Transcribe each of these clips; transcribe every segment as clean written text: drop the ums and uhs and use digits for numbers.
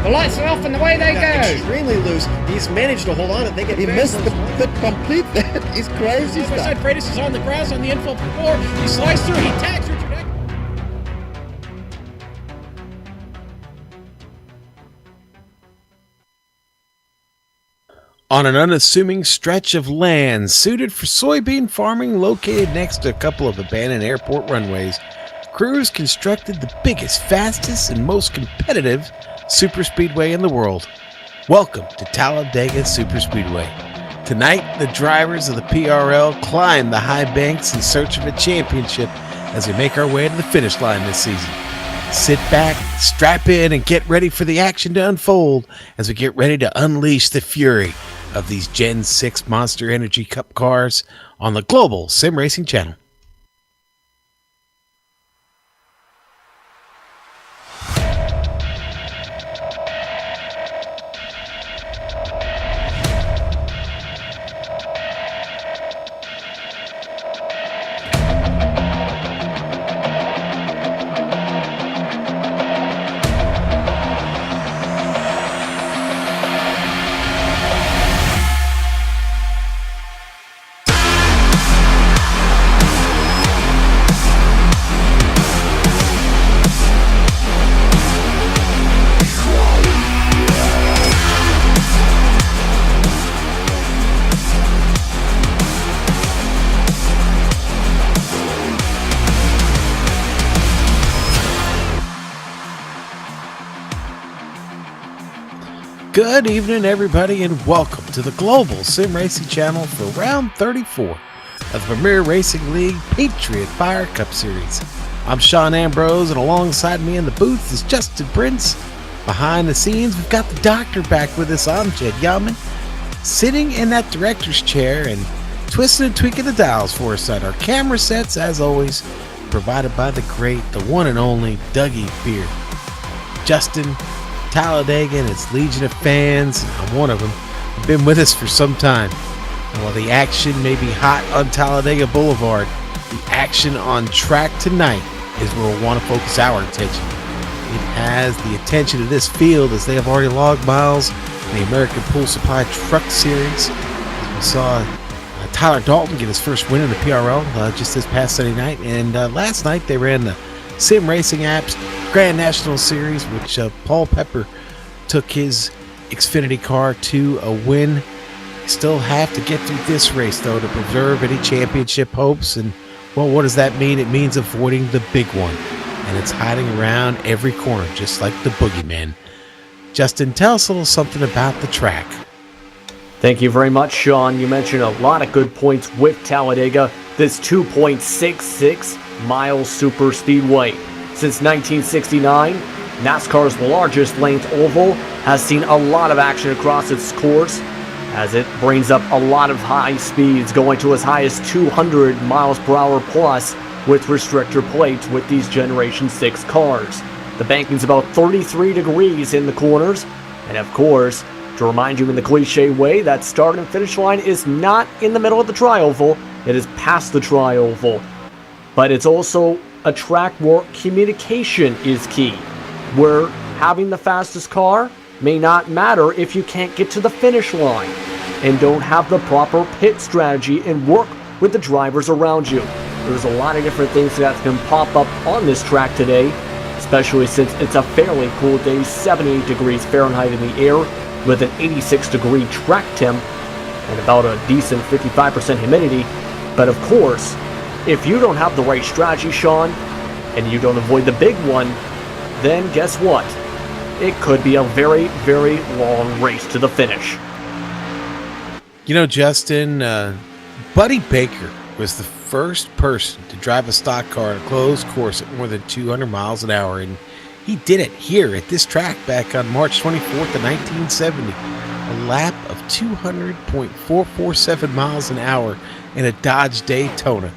The lights are off and away they go. Extremely loose. He's managed to hold on and he missed the complete that. He's crazy stuff. Side Freitas is on the grass on the infield floor. He slides through. He tags Richard Eck. On an unassuming stretch of land suited for soybean farming located next to a couple of abandoned airport runways, crews constructed the biggest, fastest, and most competitive superspeedway in the world. Welcome to Talladega Superspeedway. Tonight, the drivers of the PRL climb the high banks in search of a championship as we make our way to the finish line this season. Sit back, strap in, and get ready for the action to unfold as we get ready to unleash the fury of these Gen 6 Monster Energy Cup cars on the global SimRacing channel. Good evening, everybody, and welcome to the global SimRacing channel for round 34 of the Premier Racing League Patriot Fire Cup Series. I'm Sean Ambrose, and alongside me in the booth is Justin Prince. Behind the scenes, we've got the doctor back with us. I'm Jed Yaman, sitting in that director's chair and twisting and tweaking the dials for us at our camera sets, as always, provided by the great, the one and only Dougie Beard. Justin, Talladega and its legion of fans, I'm one of them, have been with us for some time. And while the action may be hot on Talladega Boulevard, the action on track tonight is where we'll want to focus our attention. It has the attention of this field as they have already logged miles in the American Pool Supply Truck Series. As we saw Tyler Dalton get his first win in the PRL just this past Sunday night, and last night they ran the SimRacing Apps Grand National Series, which Paul Pepper took his Xfinity car to a win. Still have to get through this race, though, to preserve any championship hopes. And, well, what does that mean? It means avoiding the big one. And it's hiding around every corner, just like the boogeyman. Justin, tell us a little something about the track. Thank you very much, Sean. You mentioned a lot of good points with Talladega, this 2.66 mile super speedway. Since 1969, NASCAR's largest length oval has seen a lot of action across its course, as it brings up a lot of high speeds, going to as high as 200 miles per hour plus with restrictor plates with these Generation 6 cars. The banking's about 33 degrees in the corners, and of course, to remind you in the cliche way, that start and finish line is not in the middle of the tri-oval, it is past the tri-oval. But it's also a track where communication is key, where having the fastest car may not matter if you can't get to the finish line and don't have the proper pit strategy and work with the drivers around you. There's a lot of different things that can pop up on this track today, especially since it's a fairly cool day, 78 degrees Fahrenheit in the air with an 86-degree track temp and about a decent 55% humidity. But of course, if you don't have the right strategy, Sean, and you don't avoid the big one, then guess what? It could be a very, very long race to the finish. You know, Justin, Buddy Baker was the first person to drive a stock car at a closed course at more than 200 miles an hour, and he did it here at this track back on March 24th of 1970. A lap of 200.447 miles an hour in a Dodge Daytona.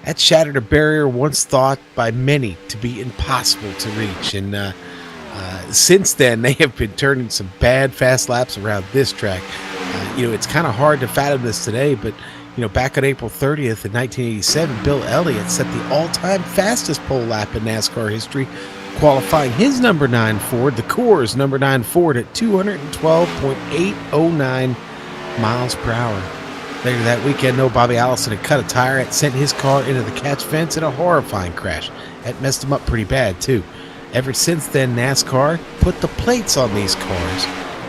That shattered a barrier once thought by many to be impossible to reach, and since then they have been turning some bad fast laps around this track. It's kind of hard to fathom this today, but back on April 30th in 1987, Bill Elliott set the all-time fastest pole lap in NASCAR history, qualifying his number 9 Ford, the Coors number 9 Ford, at 212.809 miles per hour. Later that weekend, Bobby Allison had cut a tire and sent his car into the catch fence in a horrifying crash. That messed him up pretty bad, too. Ever since then, NASCAR put the plates on these cars,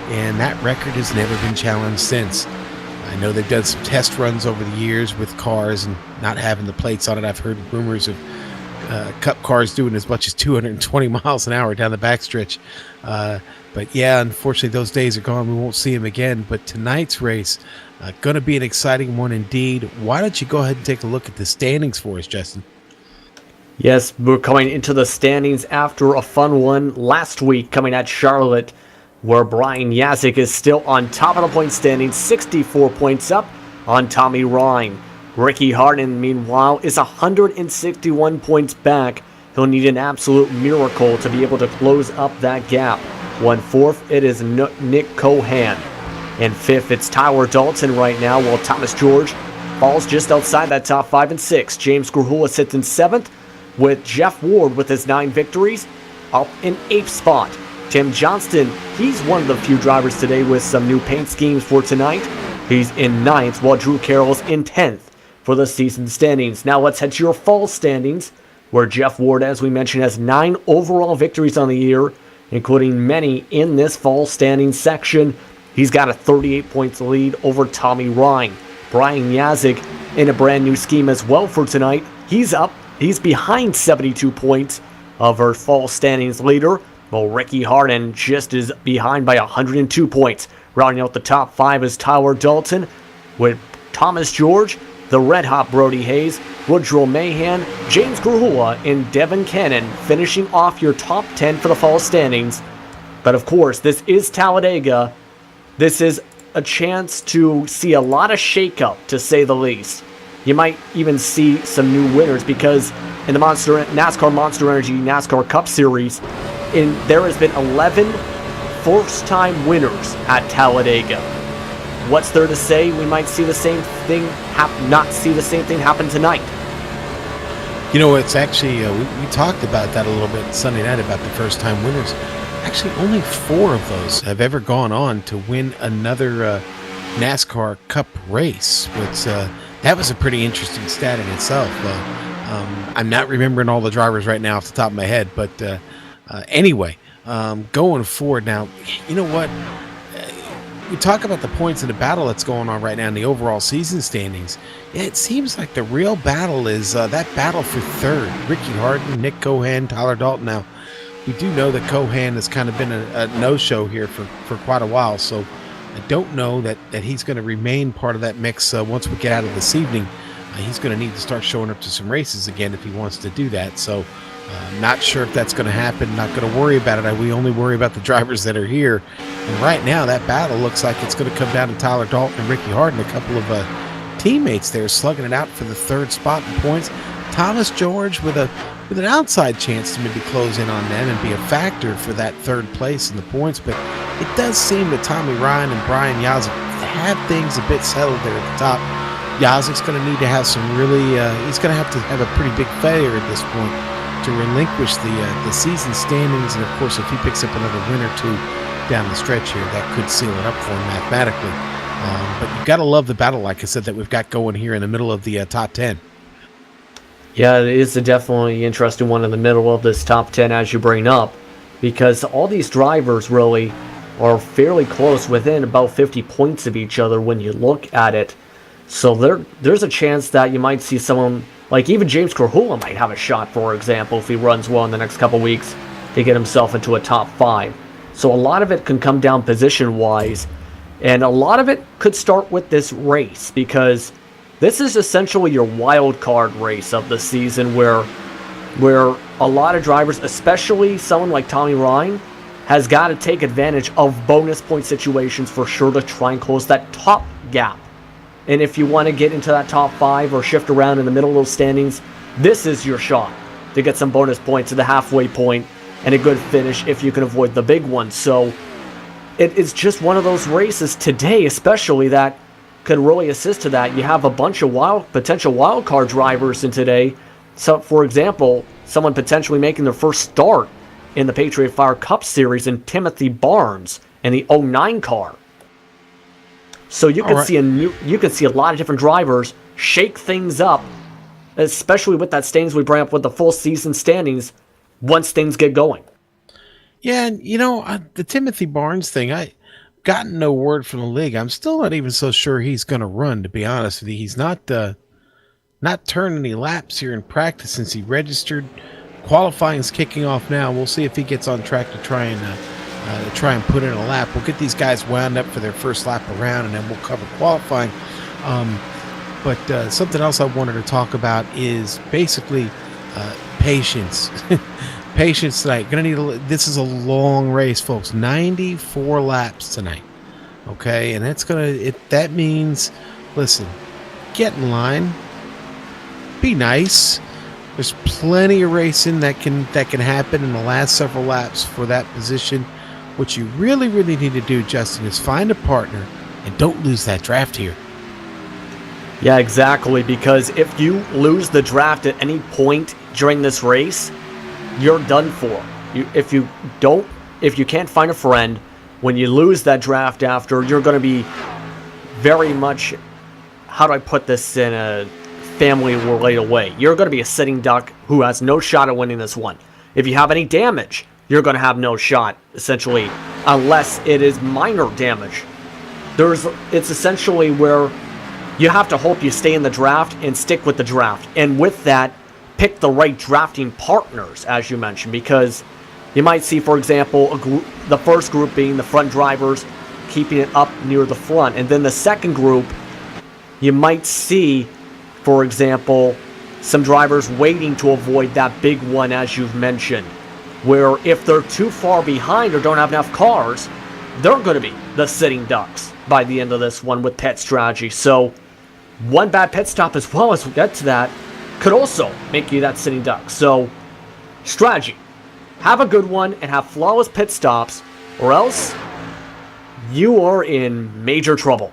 and that record has never been challenged since. I know they've done some test runs over the years with cars and not having the plates on it. I've heard rumors of Cup cars doing as much as 220 miles an hour down the backstretch. But yeah, unfortunately, those days are gone. We won't see them again. But tonight's race, going to be an exciting one indeed. Why don't you go ahead and take a look at the standings for us, Justin? Yes, we're coming into the standings after a fun one last week coming at Charlotte, where Brian Yazik is still on top of the point standings, 64 points up on Tommy Ryan. Ricky Harden, meanwhile, is 161 points back. He'll need an absolute miracle to be able to close up that gap. 4th, it is Nick Cohan. And 5th, it's Tyler Dalton right now, while Thomas George falls just outside that top 5 and 6. James Grahula sits in 7th, with Jeff Ward with his 9 victories up in 8th spot. Tim Johnston, he's one of the few drivers today with some new paint schemes for tonight. He's in 9th, while Drew Carroll's in 10th for the season standings. Now let's head to your fall standings, where Jeff Ward, as we mentioned, has 9 overall victories on the year, including many in this fall standings section. He's got a 38 points lead over Tommy Ryan. Brian Yazik in a brand new scheme as well for tonight. He's behind 72 points of our fall standings leader, while Ricky Harden just is behind by 102 points. Rounding out the top 5 is Tyler Dalton, with Thomas George, the Red Hot Brody Hayes, Woodrow Mahan, James Grahula, and Devin Cannon finishing off your top 10 for the fall standings. But of course, this is Talladega. This is a chance to see a lot of shakeup, to say the least. You might even see some new winners, because in the NASCAR Monster Energy NASCAR Cup Series, there has been 11 first-time winners at Talladega. What's there to say we might see the same thing not see the same thing happen tonight? It's actually we talked about that a little bit Sunday night about the first-time winners. Actually, only 4 of those have ever gone on to win another NASCAR Cup race, which that was a pretty interesting stat in itself. I'm not remembering all the drivers right now off the top of my head, but anyway, going forward now, you know what? We talk about the points in the battle that's going on right now in the overall season standings. It seems like the real battle is that battle for 3rd. Ricky Harden, Nick Cohan, Tyler Dalton. Now, we do know that Cohan has kind of been a no-show here for quite a while, so I don't know that he's going to remain part of that mix once we get out of this evening. he's going to need to start showing up to some races again if he wants to do that. So not sure if that's going to happen. Not going to worry about it. We only worry about the drivers that are here. And right now, that battle looks like it's going to come down to Tyler Dalton and Ricky Harden, a couple of teammates there slugging it out for the third spot in points. Thomas George with an outside chance to maybe close in on them and be a factor for that third place in the points. But it does seem that Tommy Ryan and Brian Yazik have things a bit settled there at the top. Yazik's going to need to have some really, he's going to have a pretty big failure at this point to relinquish the season standings. And of course, if he picks up another win or two down the stretch here, that could seal it up for him mathematically. But you've got to love the battle, like I said, that we've got going here in the middle of the top 10. Yeah, it is a definitely interesting one in the middle of this top 10, as you bring up, because all these drivers really are fairly close, within about 50 points of each other when you look at it. So there's a chance that you might see someone like even James Corhula might have a shot, for example, if he runs well in the next couple weeks, to get himself into a top 5. So a lot of it can come down position-wise, and a lot of it could start with this race, because this is essentially your wild card race of the season, where a lot of drivers, especially someone like Tommy Ryan, has got to take advantage of bonus point situations for sure to try and close that top gap. And if you want to get into that top 5 or shift around in the middle of those standings, this is your shot to get some bonus points to the halfway point and a good finish if you can avoid the big one. So it's just one of those races today, especially, that could really assist to that. You have a bunch of potential wild card drivers in today. So, for example, someone potentially making their first start in the Patriot Fire Cup Series in Timothy Barnes in the 09 car. So you can see a lot of different drivers shake things up, especially with that standings we bring up with the full season standings once things get going. Yeah, and the Timothy Barnes thing, I gotten no word from the league. I'm still not even so sure he's going to run, to be honest with you. He's not turned any laps here in practice since he registered. Qualifying's kicking off now. We'll see if he gets on track to try and put in a lap. We'll get these guys wound up for their first lap around, and then we'll cover qualifying. But something else I wanted to talk about is basically patience. Patience tonight. This is a long race, folks. 94 laps tonight. Okay, and that means, listen, get in line, be nice. There's plenty of racing that can happen in the last several laps for that position. What you really, really need to do, Justin, is find a partner and don't lose that draft here. Yeah, exactly, because if you lose the draft at any point during this race, you're done for. If you can't find a friend, when you lose that draft after, you're going to be very much, how do I put this in a family-related way? You're going to be a sitting duck who has no shot at winning this one. If you have any damage, you're going to have no shot, essentially, unless it is minor damage. It's essentially where you have to hope you stay in the draft and stick with the draft. And with that, pick the right drafting partners, as you mentioned, because you might see, for example, the first group being the front drivers keeping it up near the front. And then the second group, you might see, for example, some drivers waiting to avoid that big one, as you've mentioned, where if they're too far behind or don't have enough cars, they're going to be the sitting ducks by the end of this one with pit strategy. So one bad pit stop, as well as we get to that, could also make you that sitting duck. So strategy, have a good one and have flawless pit stops, or else you are in major trouble.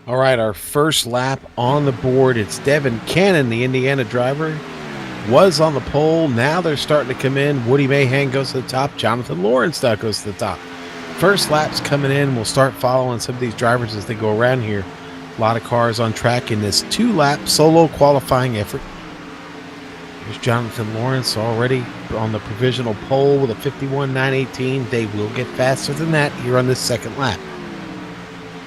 All right, our first lap on the board. It's Devin Cannon, the Indiana driver, was on the pole. Now they're starting to come in. Woody Mahan goes to the top. Jonathan Lawrence now goes to the top. First lap's coming in. We'll start following some of these drivers as they go around here. A lot of cars on track in this 2-lap solo qualifying effort. Here's Jonathan Lawrence already on the provisional pole with a 51.918. They will get faster than that here on this second lap.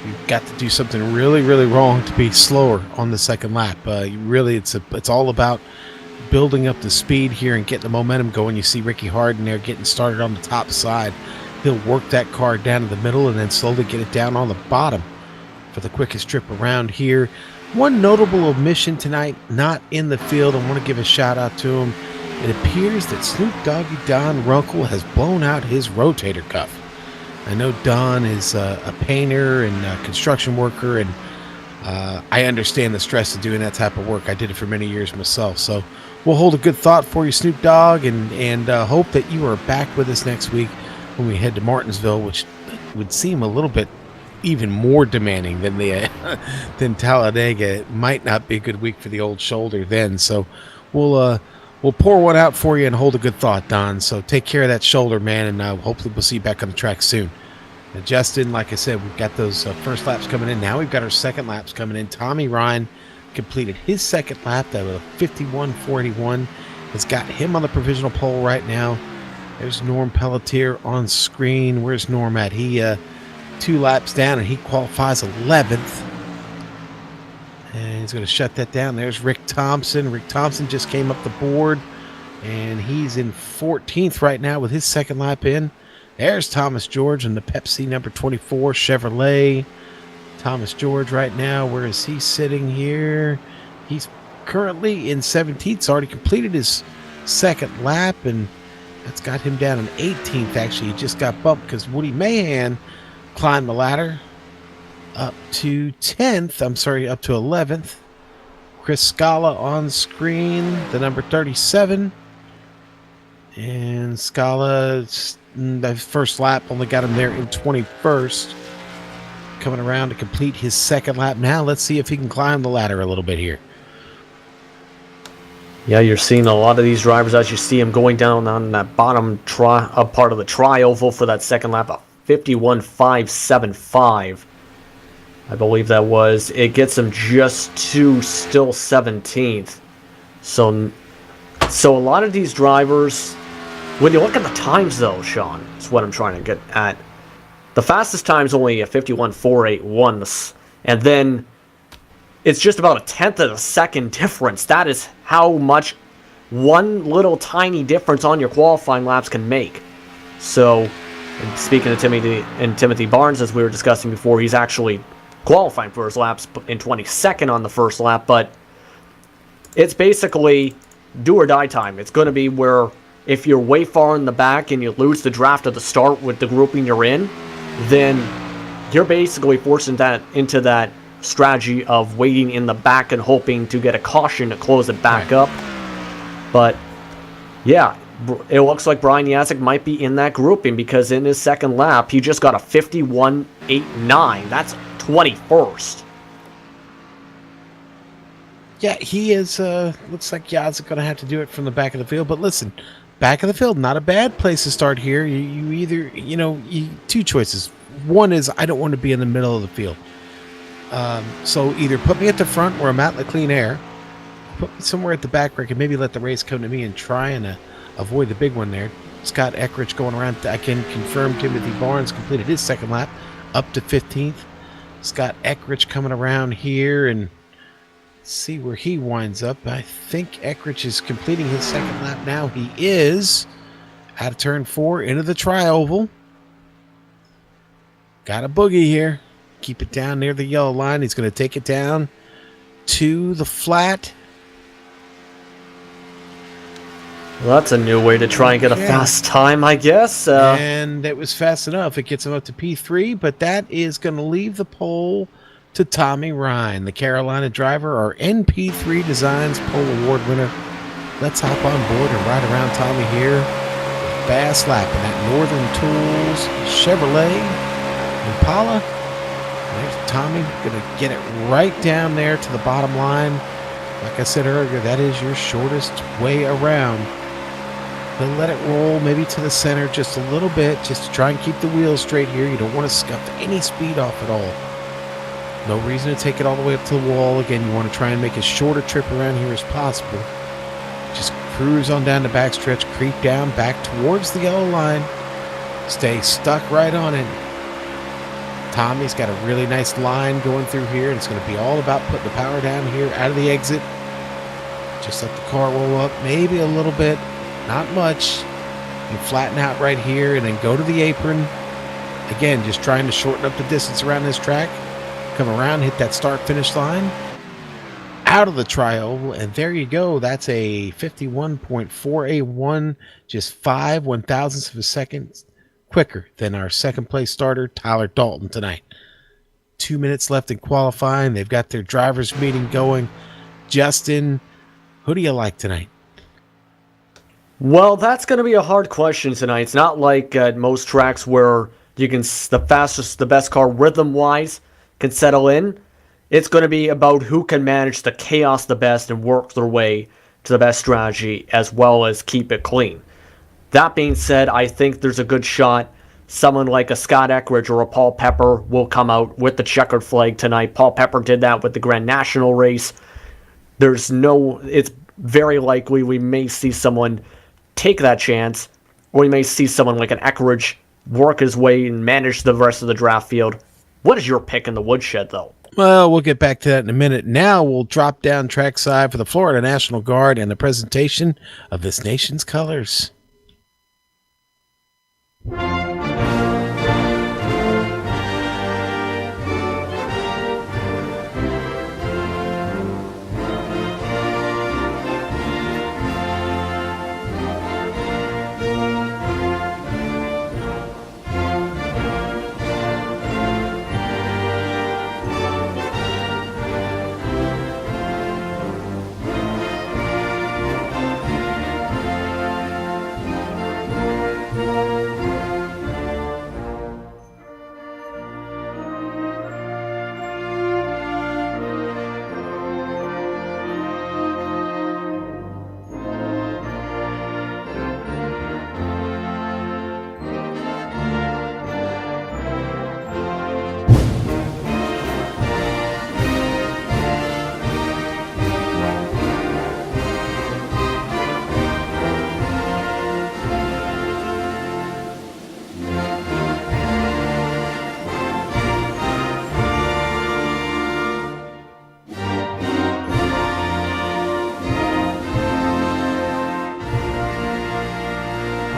You've got to do something really, really wrong to be slower on the second lap. It's all about building up the speed here and getting the momentum going. You see Ricky Harden there getting started on the top side. He'll work that car down to the middle and then slowly get it down on the bottom for the quickest trip around here. One notable omission tonight, not in the field. I want to give a shout out to him. It appears that Snoop Doggy Don Runkle has blown out his rotator cuff. I know Don is a painter and a construction worker, and I understand the stress of doing that type of work. I did it for many years myself. So we'll hold a good thought for you, Snoop Dogg, and hope that you are back with us next week when we head to Martinsville, which would seem a little bit even more demanding than than Talladega. It might not be a good week for the old shoulder then. So we'll pour one out for you and hold a good thought, Don. So take care of that shoulder, man, and hopefully we'll see you back on the track soon. Now, Justin, like I said, we've got those first laps coming in. Now we've got our second laps coming in. Tommy Ryan completed his second lap. That was a 51.481. It's got him on the provisional pole right now. There's Norm Pelletier on screen. Where's Norm at? He 2 laps down, and he qualifies 11th. And he's going to shut that down. There's Rick Thompson. Rick Thompson just came up the board, and he's in 14th right now with his second lap in. There's Thomas George in the Pepsi number 24 Chevrolet. Thomas George right now, where is he sitting here? He's currently in 17th. He's already completed his second lap, and that's got him down in 18th. Actually, he just got bumped because Woody Mahan climbed the ladder up to 10th. I'm sorry, up to 11th. Chris Scala on screen, the number 37. And Scala, the first lap only got him there in 21st. Coming around to complete his second lap. Now let's see if he can climb the ladder a little bit here. Yeah, you're seeing a lot of these drivers as you see them going down on that bottom part of the tri-oval for that second lap, a 51.575. I believe that was. It gets him just to still 17th. So a lot of these drivers, when you look at the times though, Sean, is what I'm trying to get at. The fastest time is only a 51.481, and then it's just about a tenth of a second difference. That is how much one little tiny difference on your qualifying laps can make. So, speaking of Timothy Barnes, as we were discussing before, he's actually qualifying for his laps in 22nd on the first lap, but it's basically do or die time. It's going to be where if you're way far in the back and you lose the draft at the start with the grouping you're in, then you're basically forced into that strategy of waiting in the back and hoping to get a caution to close it back up. But yeah, it looks like Brian Yazik might be in that grouping because in his second lap, he just got a 51.89. That's 21st. Yeah, he is. Looks like Yazik going to have to do it from the back of the field. But listen, back of the field, not a bad place to start here. You either, two choices. One is I don't want to be in the middle of the field. So either put me at the front where I'm out in the clean air, put me somewhere at the back where I can maybe let the race come to me and try and avoid the big one there. Scott Eckrich going around. I can confirm Timothy Barnes completed his second lap up to 15th. Scott Eckrich coming around here and see where he winds up. I think Eckrich is completing his second lap now. He is out of turn 4 into the tri-oval. Got a boogie here. Keep it down near the yellow line. He's going to take it down to the flat. Well, that's a new way to try and get a fast time, I guess. And it was fast enough. It gets him up to P3, but that is going to leave the pole to Tommy Ryan, the Carolina driver, our NP3 Designs Pole Award winner. Let's hop on board and ride around Tommy here. Fast lap in that Northern Tools Chevrolet Impala. There's Tommy going to get it right down there to the bottom line. Like I said earlier, that is your shortest way around. He'll let it roll maybe to the center just a little bit, just to try and keep the wheels straight here. You don't want to scuff any speed off at all. No reason to take it all the way up to the wall. Again, you want to try and make as short a trip around here as possible. Just cruise on down the backstretch, creep down back towards the yellow line. Stay stuck right on it. Tommy's got a really nice line going through here, and it's going to be all about putting the power down here out of the exit. Just let the car roll up maybe a little bit, not much. You flatten out right here and then go to the apron. Again, just trying to shorten up the distance around this track. Come around, hit that start-finish line. out of the trial, and there you go. That's a 51.481, just 5/1000ths of a second quicker than our second place starter, Tyler Dalton, tonight. 2 minutes left in qualifying. They've got their drivers meeting going. Justin, who do you like tonight? Well, that's going to be a hard question tonight. It's not like at most tracks where you can the fastest, the best car rhythm-wise can settle in. It's going to be about who can manage the chaos the best and work their way to the best strategy as well as keep it clean. That being said, I think there's a good shot someone like a Scott Eckridge or a Paul Pepper will come out with the checkered flag tonight. Paul Pepper did that with the Grand National race. It's very likely we may see someone take that chance, or we may see someone like an Eckridge work his way and manage the rest of the draft field. What is your pick in the woodshed, though? Well, we'll get back to that in a minute. Now we'll drop down trackside for the Florida National Guard and the presentation of this nation's colors.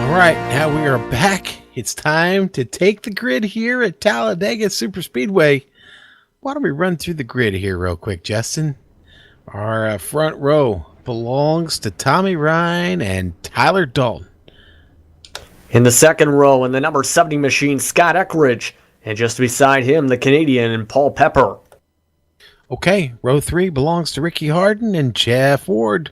All right, now we are back. It's time to take the grid here at Talladega Superspeedway. Why don't we run through the grid here real quick, Justin? Our front row belongs to Tommy Ryan and Tyler Dalton. In the second row, in the number 70 machine, Scott Eckridge. And just beside him, the Canadian and Paul Pepper. Okay, row 3 belongs to Ricky Harden and Jeff Ward.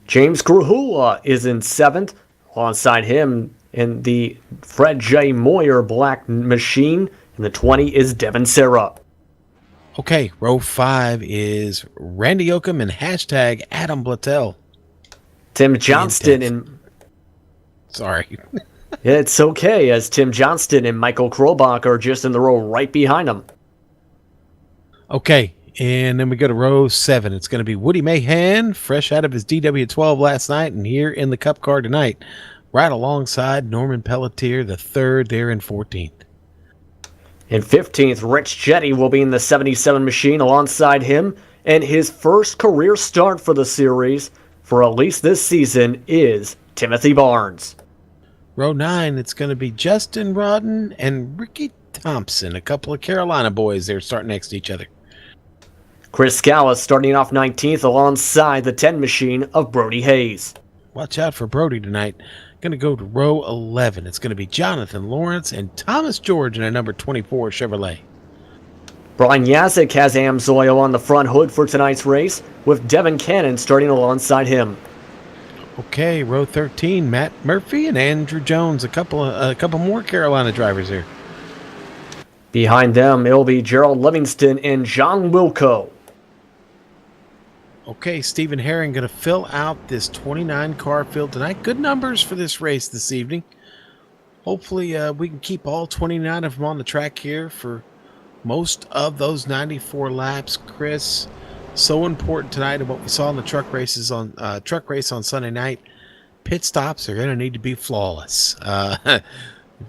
James Krahula is in 7th. Alongside him in the Fred J. Moyer black machine. And the 20 is Devin Serra. Okay, row 5 is Randy Oakham and hashtag Adam Blattel. Tim Johnston and... Sorry. It's okay, as Tim Johnston and Michael Krobach are just in the row right behind him. Okay, and then we go to row 7. It's going to be Woody Mahan, fresh out of his DW12 last night and here in the Cup car tonight, right alongside Norman Pelletier, the third there in 14th. In 15th, Rich Jetty will be in the 77 machine alongside him, and his first career start for the series, for at least this season, is Timothy Barnes. Row 9, it's going to be Justin Rodden and Ricky Thompson, a couple of Carolina boys there starting next to each other. Chris Scala starting off 19th alongside the 10 machine of Brody Hayes. Watch out for Brody tonight. Going to go to row 11. It's going to be Jonathan Lawrence and Thomas George in a number 24 Chevrolet. Brian Yazik has Amsoil on the front hood for tonight's race, with Devin Cannon starting alongside him. Okay, row 13, Matt Murphy and Andrew Jones, a couple more Carolina drivers here. Behind them, it'll be Gerald Livingston and John Wilco. Okay, Stephen Herring going to fill out this 29 car field tonight. Good numbers for this race this evening. Hopefully we can keep all 29 of them on the track here for most of those 94 laps. Chris, so important tonight and what we saw in the truck race on Sunday night. Pit stops are going to need to be flawless.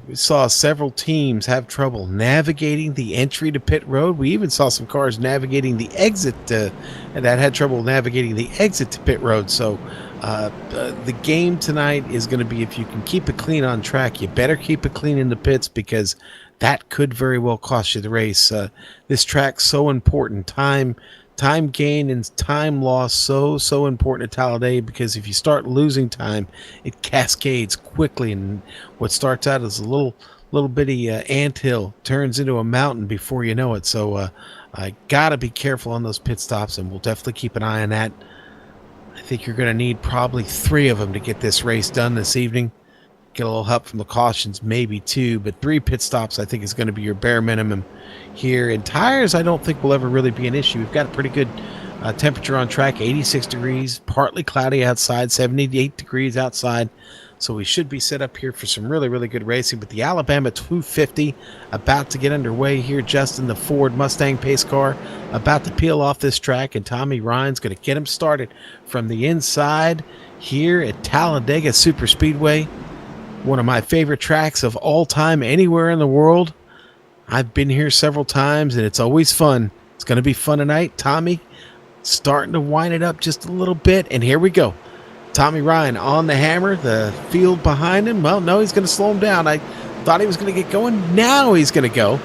We saw several teams have trouble navigating the entry to pit road. We even saw some cars navigating the exit that had trouble navigating the exit to pit road. So the game tonight is going to be, if you can keep it clean on track, you better keep it clean in the pits, because that could very well cost you the race. This track's so important. Time time gain and time loss so important at Talladega, because if you start losing time, it cascades quickly, and what starts out as a little bitty anthill turns into a mountain before you know it. So I gotta be careful on those pit stops, and we'll definitely keep an eye on that. I think you're going to need probably 3 of them to get this race done this evening. Get a little help from the cautions, maybe 2, but 3 pit stops I think is going to be your bare minimum here. And tires I don't think will ever really be an issue. We've got a pretty good temperature on track, 86 degrees, partly cloudy outside, 78 degrees outside. So we should be set up here for some really good racing. But the Alabama 250 about to get underway here. Justin, the Ford Mustang pace car, about to peel off this track, and Tommy Ryan's going to get him started from the inside here at Talladega Superspeedway. One of my favorite tracks of all time anywhere in the world. I've been here several times, and it's always fun. It's going to be fun tonight. Tommy starting to wind it up just a little bit, and here we go. Tommy Ryan on the hammer, the field behind him. Well, no, he's going to slow him down. I thought he was going to get going. Now he's going to go.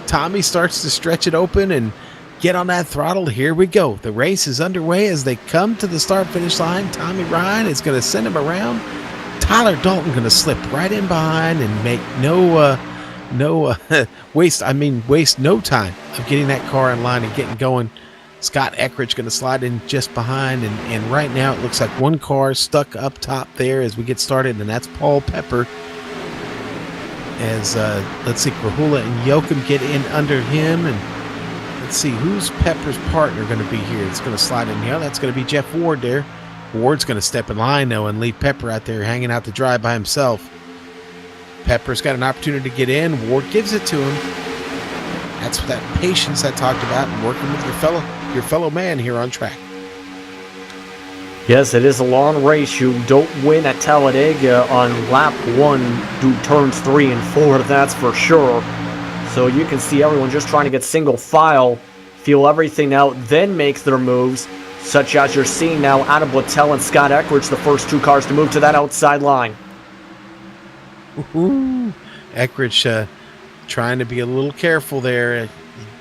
Tommy starts to stretch it open and get on that throttle. Here we go. The race is underway as they come to the start-finish line. Tommy Ryan is going to send him around. Tyler Dalton going to slip right in behind and make waste no time of getting that car in line and getting going. Scott Eckridge going to slide in just behind, and right now it looks like one car stuck up top there as we get started, and that's Paul Pepper. As let's see, Krahula and Yoakum get in under him, and let's see who's Pepper's partner going to be here. It's going to slide in here. That's going to be Jeff Ward there. Ward's going to step in line though and leave Pepper out there hanging out to dry by himself. Pepper's got an opportunity to get in. Ward gives it to him. That's that patience I talked about, and working with your fellow man here on track. Yes, it is a long race. You don't win at Talladega on lap 1 through turns 3 and 4, that's for sure. So you can see everyone just trying to get single file, feel everything out, then makes their moves, such as you're seeing now Adam Littell and Scott Eckridge, the first 2 cars to move to that outside line. Ooh, Eckridge trying to be a little careful there. You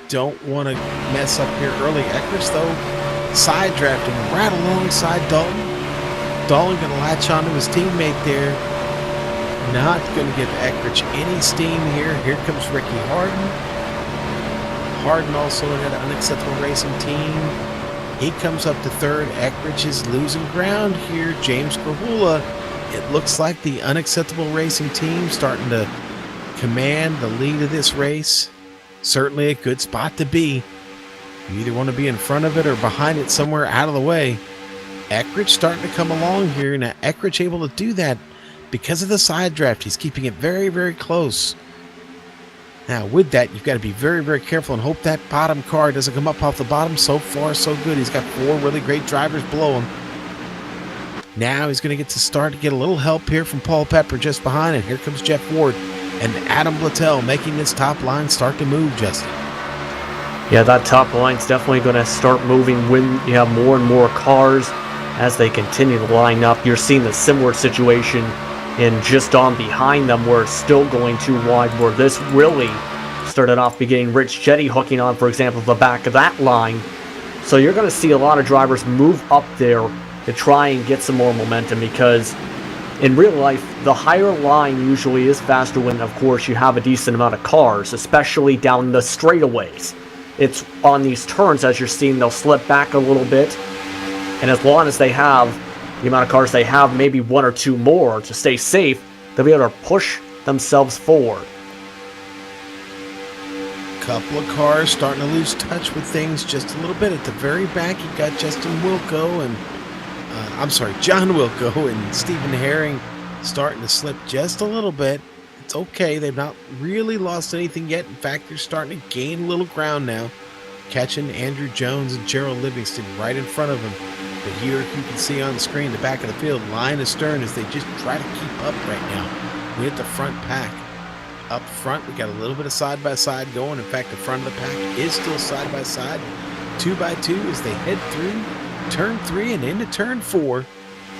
don't want to mess up here early. Eckridge, though, side drafting right alongside Dalton. Dalton going to latch onto his teammate there. Not going to give Eckridge any steam here. Here comes Ricky Harden. Harden also in that unacceptable racing team. He comes up to third. Eckridge is losing ground here. James Krahula. It looks like the unacceptable racing team starting to command the lead of this race. Certainly a good spot to be. You either want to be in front of it or behind it somewhere out of the way. Eckridge starting to come along here. Now Eckridge able to do that because of the side draft. He's keeping it very close. Now with that, you've got to be very careful and hope that bottom car doesn't come up off the bottom. So far so good. He's got 4 really great drivers below him. Now he's going to get to start to get a little help here from Paul Pepper just behind, and here comes Jeff Ward and Adam Littell making this top line start to move, Justin. Yeah, that top line's definitely going to start moving when you have more and more cars as they continue to line up. You're seeing the similar situation in just on behind them where it's still going too wide, where this really started off beginning Rich Jetty hooking on, for example, the back of that line. So you're going to see a lot of drivers move up there to try and get some more momentum, because in real life, the higher line usually is faster when, of course, you have a decent amount of cars, especially down the straightaways. It's on these turns, as you're seeing, they'll slip back a little bit, and as long as they have the amount of cars they have, maybe 1 or 2 more to stay safe, they'll be able to push themselves forward. Couple of cars starting to lose touch with things just a little bit. At the very back, you've got John Wilco and Stephen Herring starting to slip just a little bit. It's okay. They've not really lost anything yet. In fact, they're starting to gain a little ground now, catching Andrew Jones and Gerald Livingston right in front of them. But here you can see on the screen the back of the field, line astern, as they just try to keep up right now with the front pack. Up front, we got a little bit of side-by-side going. In fact, the front of the pack is still side-by-side. 2x2 as they head through turn 3 and into turn 4.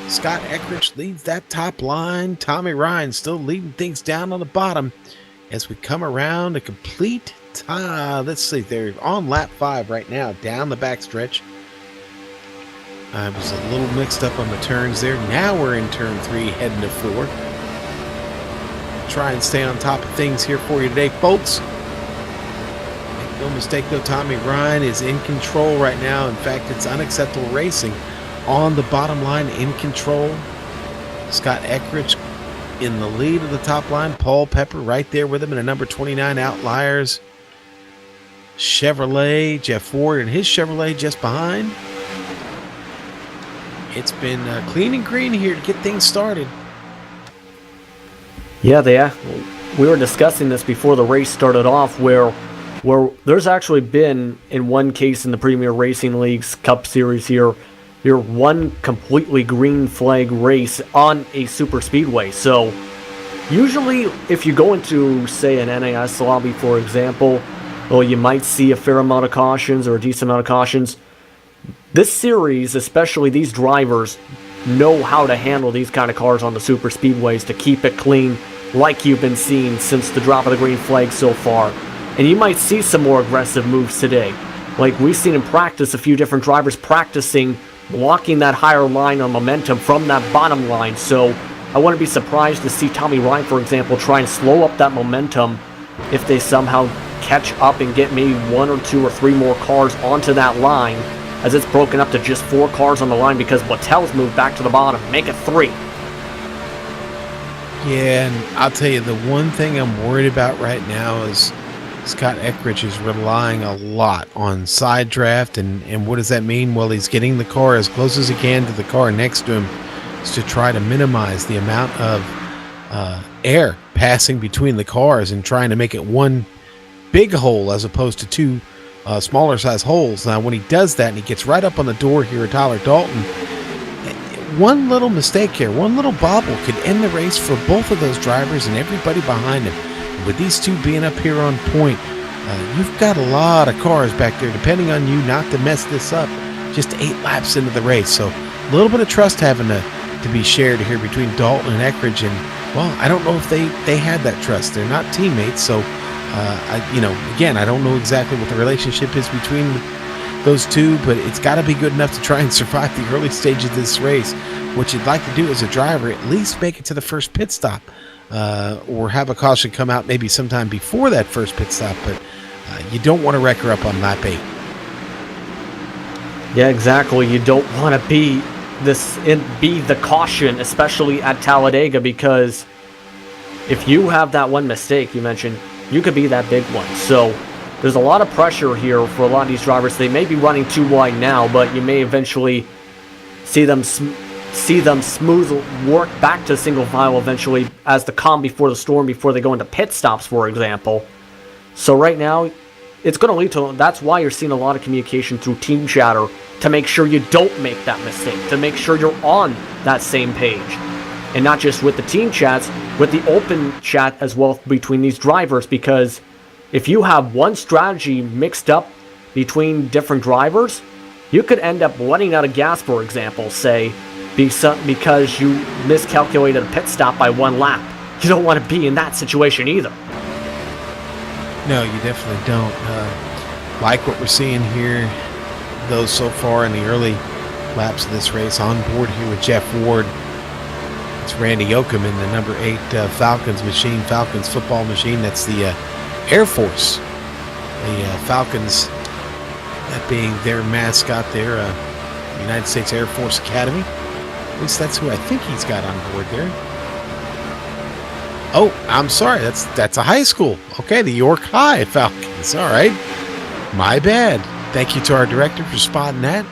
Scott Eckridge leads that top line. Tommy Ryan still leading things down on the bottom as we come around a complete let's see, they're on lap 5 right now, down the backstretch. I was a little mixed up on the turns there. Now we're in turn 3, heading to 4. Try and stay on top of things here for you today, folks. Make no mistake, though, Tommy Ryan is in control right now. In fact, it's Unacceptable Racing on the bottom line, in control. Scott Eckrich in the lead of the top line. Paul Pepper right there with him in a number 29 Outliers. Chevrolet, Jeff Ward and his Chevrolet just behind. It's been clean and green here to get things started. Yeah, we were discussing this before the race started off, where there's actually been, in one case in the Premier Racing League's Cup Series here, one completely green flag race on a super speedway. So usually if you go into, say, an NAS lobby, for example, well, you might see a fair amount of cautions or a decent amount of cautions. This series, especially these drivers, know how to handle these kind of cars on the super speedways to keep it clean, like you've been seeing since the drop of the green flag so far. And you might see some more aggressive moves today. Like we've seen in practice, a few different drivers practicing blocking that higher line on momentum from that bottom line. So I wouldn't be surprised to see Tommy Ryan, for example, try and slow up that momentum if they somehow catch up and get maybe 1 or 2 or 3 more cars onto that line, as it's broken up to just 4 cars on the line because Wattel's moved back to the bottom. Make it 3. Yeah, and I'll tell you, the one thing I'm worried about right now is Scott Eckrich is relying a lot on side draft, and what does that mean? Well, he's getting the car as close as he can to the car next to him to try to minimize the amount of air passing between the cars and trying to make it one big hole as opposed to 2 smaller size holes. Now, when he does that and he gets right up on the door here at Tyler Dalton, one little mistake here, one little bobble could end the race for both of those drivers and everybody behind him. With these 2 being up here on point, you've got a lot of cars back there depending on you not to mess this up just 8 laps into the race. So a little bit of trust having to be shared here between Dalton and Eckrich. And, well, I don't know if they had that trust. They're not teammates, so again, I don't know exactly what the relationship is between those 2, but it's got to be good enough to try and survive the early stage of this race. What you'd like to do as a driver, at least make it to the first pit stop, or have a caution come out maybe sometime before that first pit stop, but you don't want to wreck her up on lap 8. Yeah, exactly. You don't want to be the caution, especially at Talladega, because if you have that one mistake you mentioned, you could be that big one. So there's a lot of pressure here for a lot of these drivers. They may be running too wide now, but you may eventually see them smooth work back to single file eventually as the calm before the storm, before they go into pit stops, for example. So right now, it's going to lead to, that's why you're seeing a lot of communication through team chatter to make sure you don't make that mistake, to make sure you're on that same page. And not just with the team chats, with the open chat as well between these drivers, because if you have one strategy mixed up between different drivers, you could end up running out of gas, for example, say, because you miscalculated a pit stop by 1 lap. You don't want to be in that situation either. No, you definitely don't. Like what we're seeing here, though, so far in the early laps of this race, on board here with Jeff Ward. It's Randy Yoakum in the number 8 Falcons football machine. That's the Air Force. The Falcons, that being their mascot there, United States Air Force Academy. At least that's who I think he's got on board there. Oh, I'm sorry. That's a high school. Okay, the York High Falcons. All right. My bad. Thank you to our director for spotting that.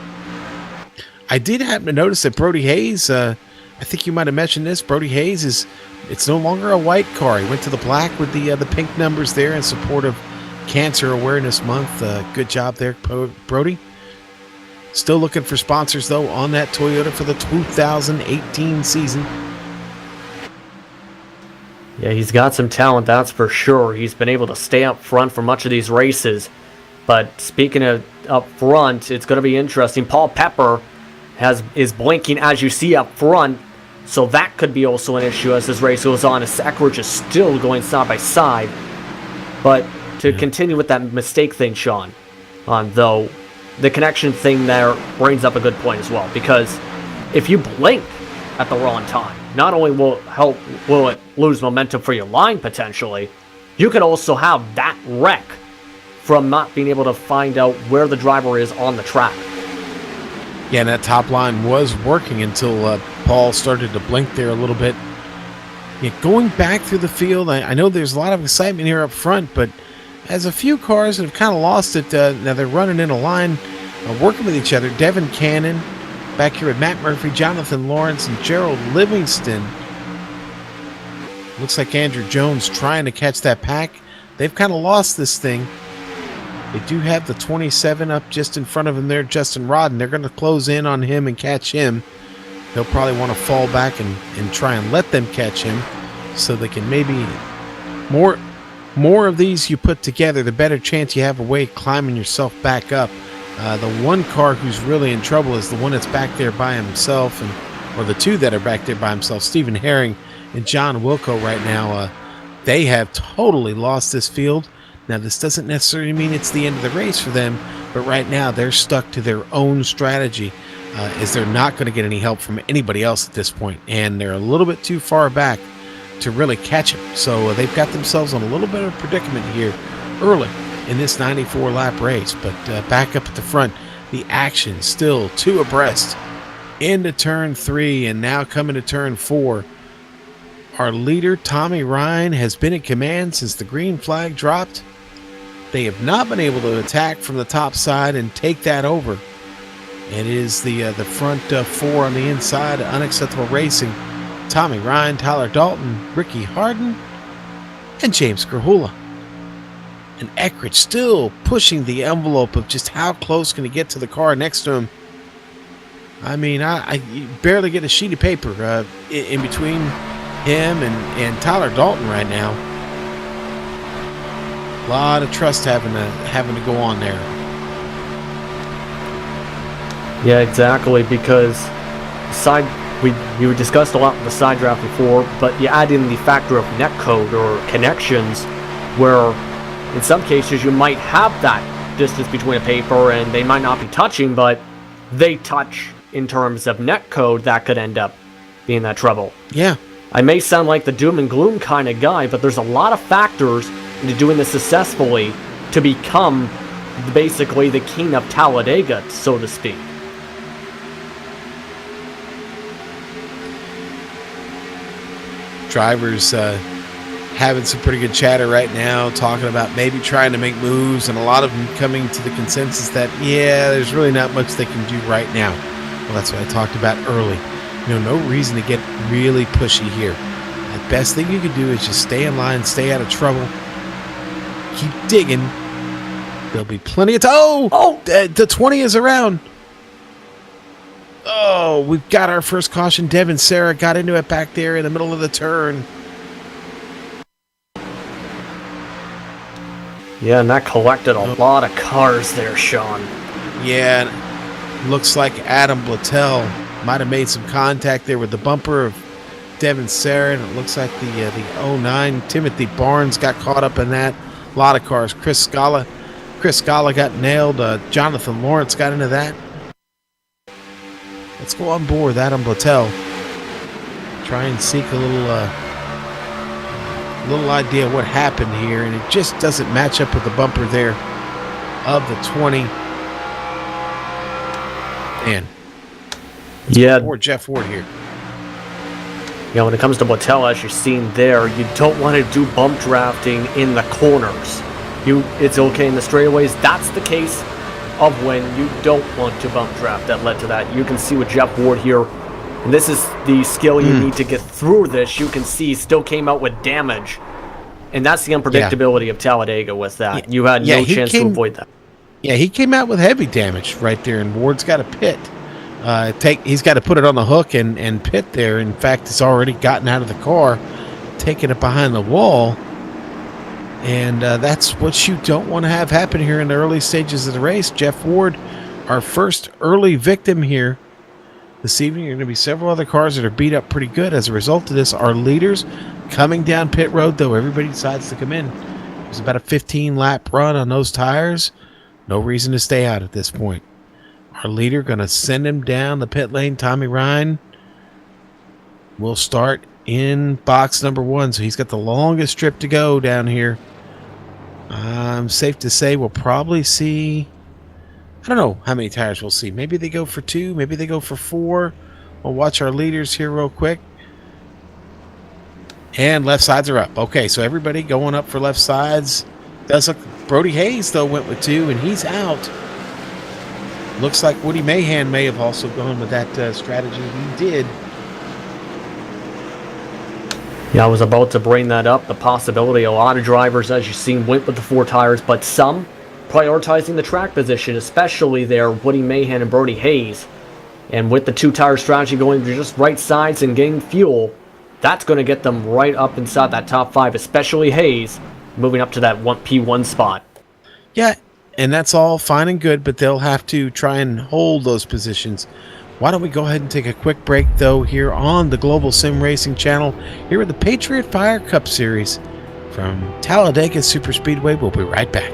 I did happen to notice that Brody Hayes, I think you might have mentioned this, Brody Hayes it's no longer a white car. He went to the black with the pink numbers there in support of Cancer Awareness Month. Good job there, Brody. Still looking for sponsors, though, on that Toyota for the 2018 season. Yeah, he's got some talent, that's for sure. He's been able to stay up front for much of these races. But speaking of up front, it's going to be interesting. Paul Pepper is blinking, as you see up front, so that could be also an issue as this race goes on, as Eckrich is still going side by side. But to continue with that mistake thing, Sean, though, the connection thing there brings up a good point as well, because if you blink at the wrong time, not only will it lose momentum for your line potentially, you could also have that wreck from not being able to find out where the driver is on the track. Yeah, and that top line was working until Paul started to blink there a little bit. Yeah, going back through the field, I know there's a lot of excitement here up front, but as a few cars that have kind of lost it, now they're running in a line, working with each other. Devin Cannon back here with Matt Murphy, Jonathan Lawrence, and Gerald Livingston. Looks like Andrew Jones trying to catch that pack. They've kind of lost this thing. They do have the 27 up just in front of him there, Justin Rodden. They're going to close in on him and catch him. They'll probably want to fall back and try and let them catch him so they can maybe... More of these you put together, the better chance you have a way of climbing yourself back up. The one car who's really in trouble is the one that's back there by himself, or the two that are back there by himself, Stephen Herring and John Wilco right now. They have totally lost this field. Now, this doesn't necessarily mean it's the end of the race for them, but right now they're stuck to their own strategy, as they're not going to get any help from anybody else at this point, and they're a little bit too far back to really catch him. So they've got themselves in a little bit of a predicament here early in this 94-lap race. But back up at the front, the action still two abreast into turn 3, and now coming to turn 4. Our leader, Tommy Ryan, has been in command since the green flag dropped. They have not been able to attack from the top side and take that over. It is the front 4 on the inside, Unacceptable Racing. Tommy Ryan, Tyler Dalton, Ricky Harden, and James Grahula. And Eckridge still pushing the envelope of just how close can he get to the car next to him. I mean, I barely get a sheet of paper in between him and Tyler Dalton right now. A lot of trust having to go on there. Yeah, exactly, because you discussed a lot with the side draft before, but you add in the factor of netcode or connections, where in some cases you might have that distance between a paper and they might not be touching, but they touch in terms of netcode. That could end up being that trouble. Yeah. I may sound like the doom and gloom kind of guy, but there's a lot of factors into doing this successfully to become basically the king of Talladega, so to speak. Drivers having some pretty good chatter right now, talking about maybe trying to make moves, and a lot of them coming to the consensus that, yeah, there's really not much they can do right now. Well, that's what I talked about early. No reason to get really pushy here. The best thing you can do is just stay in line, stay out of trouble, keep digging. There'll be plenty of the 20 is around. Oh, we've got our first caution. Devin Sarah got into it back there in the middle of the turn. Yeah, and that collected a lot of cars there, Sean. Yeah, looks like Adam Blattel might have made some contact there with the bumper of Devin Sarah, and it looks like the 09 Timothy Barnes got caught up in that. A lot of cars. Chris Scala got nailed. Jonathan Lawrence got into that. Let's go on board with Adam Blattel. Try and seek a little idea of what happened here, and it just doesn't match up with the bumper there of the 20. Man. Yeah. Poor Jeff Ward here. Yeah, when it comes to Blattel, as you're seeing there, you don't want to do bump drafting in the corners. It's okay in the straightaways. That's the case of when you don't want to bump draft. That led to that. You can see with Jeff Ward here, and this is the skill you need to get through this. You can see he still came out with damage, and that's the unpredictability of Talladega with that. You had no chance to avoid that. Yeah, he came out with heavy damage right there, and Ward's got a pit. He's got to put it on the hook and pit there. In fact, it's already gotten out of the car, taking it behind the wall. And that's what you don't want to have happen here in the early stages of the race. Jeff Ward, our first early victim here this evening. There are going to be several other cars that are beat up pretty good as a result of this. Our leaders coming down pit road, though everybody decides to come in. was about a 15-lap run on those tires. No reason to stay out at this point. Our leader going to send him down the pit lane. Tommy Ryan will start in box number 1. So he's got the longest strip to go down here. Safe to say we'll probably see, I don't know how many tires we'll see. Maybe they go for 2. Maybe they go for 4. We'll watch our leaders here real quick. And left sides are up. Okay, so everybody going up for left sides. Does look, Brody Hayes, though, went with 2, and he's out. Looks like Woody Mahan may have also gone with that strategy. He did. Yeah, I was about to bring that up. The possibility, a lot of drivers, as you've seen, went with the 4 tires, but some prioritizing the track position, especially there, Woody Mahan and Brody Hayes. And with the 2-tire strategy going to just right sides and getting fuel, that's going to get them right up inside that top 5, especially Hayes, moving up to that P1 spot. Yeah, and that's all fine and good, but they'll have to try and hold those positions. Why don't we go ahead and take a quick break, though, here on the Global Sim Racing channel, here at the Patriot Fire Cup Series from Talladega Superspeedway. We'll be right back.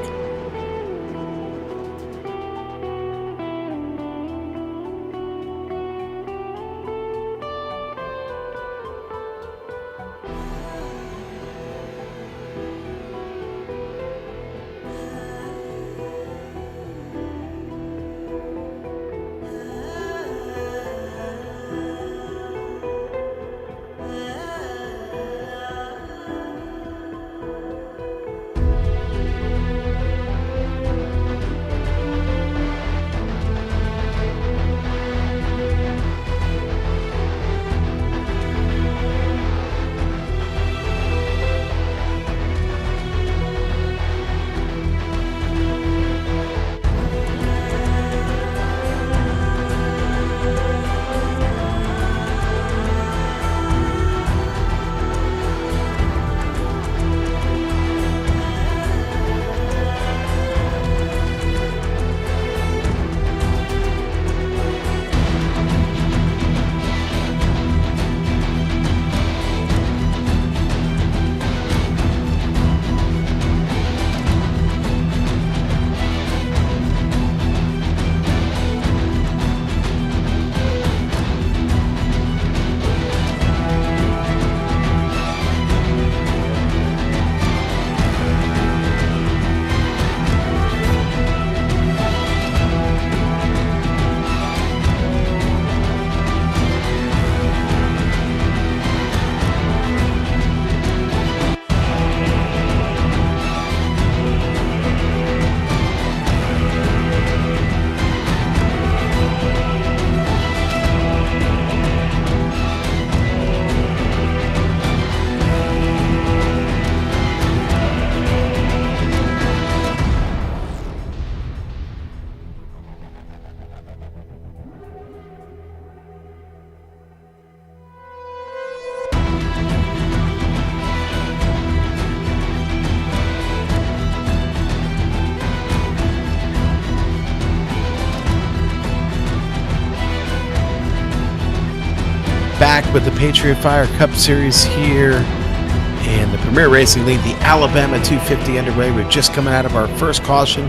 Back with the Patriot Fire Cup Series here and the Premier Racing League, the Alabama 250 underway. We're just coming out of our first caution,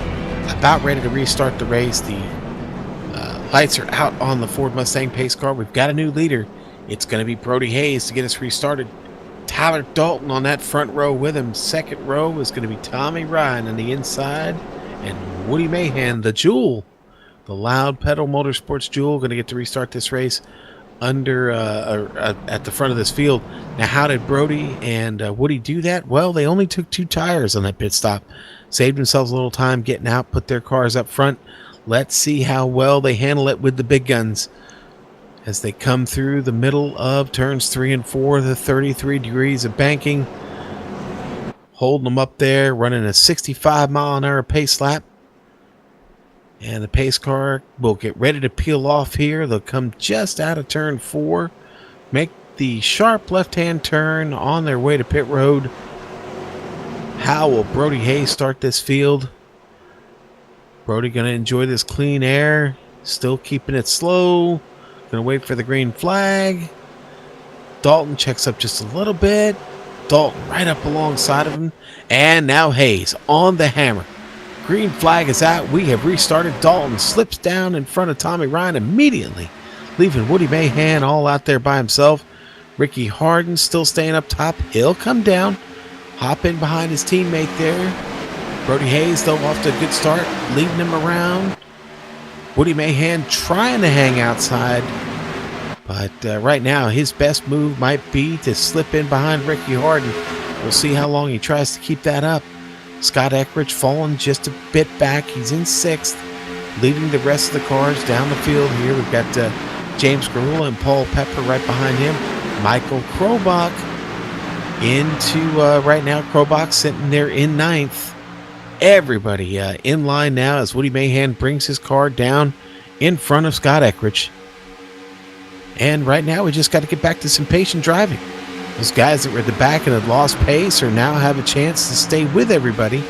about ready to restart the race. The lights are out on the Ford Mustang pace car. We've got a new leader. It's going to be Brody Hayes to get us restarted. Tyler Dalton on that front row with him. Second row is going to be Tommy Ryan on the inside, and Woody Mahan, the Jewel, the Loud Pedal Motorsports Jewel, going to get to restart this race under at the front of this field. Now, how did Brody and Woody do that? Well, they only took 2 tires on that pit stop, saved themselves a little time getting out, put their cars up front. Let's see how well they handle it with the big guns as they come through the middle of turns 3 and 4, the 33 degrees of banking, holding them up there, running a 65-mile-an-hour pace lap. And the pace car will get ready to peel off here. They'll come just out of turn 4, make the sharp left-hand turn on their way to pit road. How will Brody Hayes start this field? Brody going to enjoy this clean air, still keeping it slow. Going to wait for the green flag. Dalton checks up just a little bit. Dalton right up alongside of him. And now Hayes on the hammer. Green flag is out. We have restarted. Dalton slips down in front of Tommy Ryan immediately, leaving Woody Mahan all out there by himself. Ricky Harden still staying up top. He'll come down, hop in behind his teammate there. Brody Hayes, though, off to a good start, leading him around. Woody Mahan trying to hang outside, but right now his best move might be to slip in behind Ricky Harden. We'll see how long he tries to keep that up. Scott Eckridge falling just a bit back. He's in 6th, leading the rest of the cars down the field here. We've got James Garula and Paul Pepper right behind him. Michael Krobach into right now. Krobach sitting there in 9th. Everybody in line now as Woody Mahan brings his car down in front of Scott Eckridge. And right now we just got to get back to some patient driving. Those guys that were at the back and had lost pace are now have a chance to stay with everybody.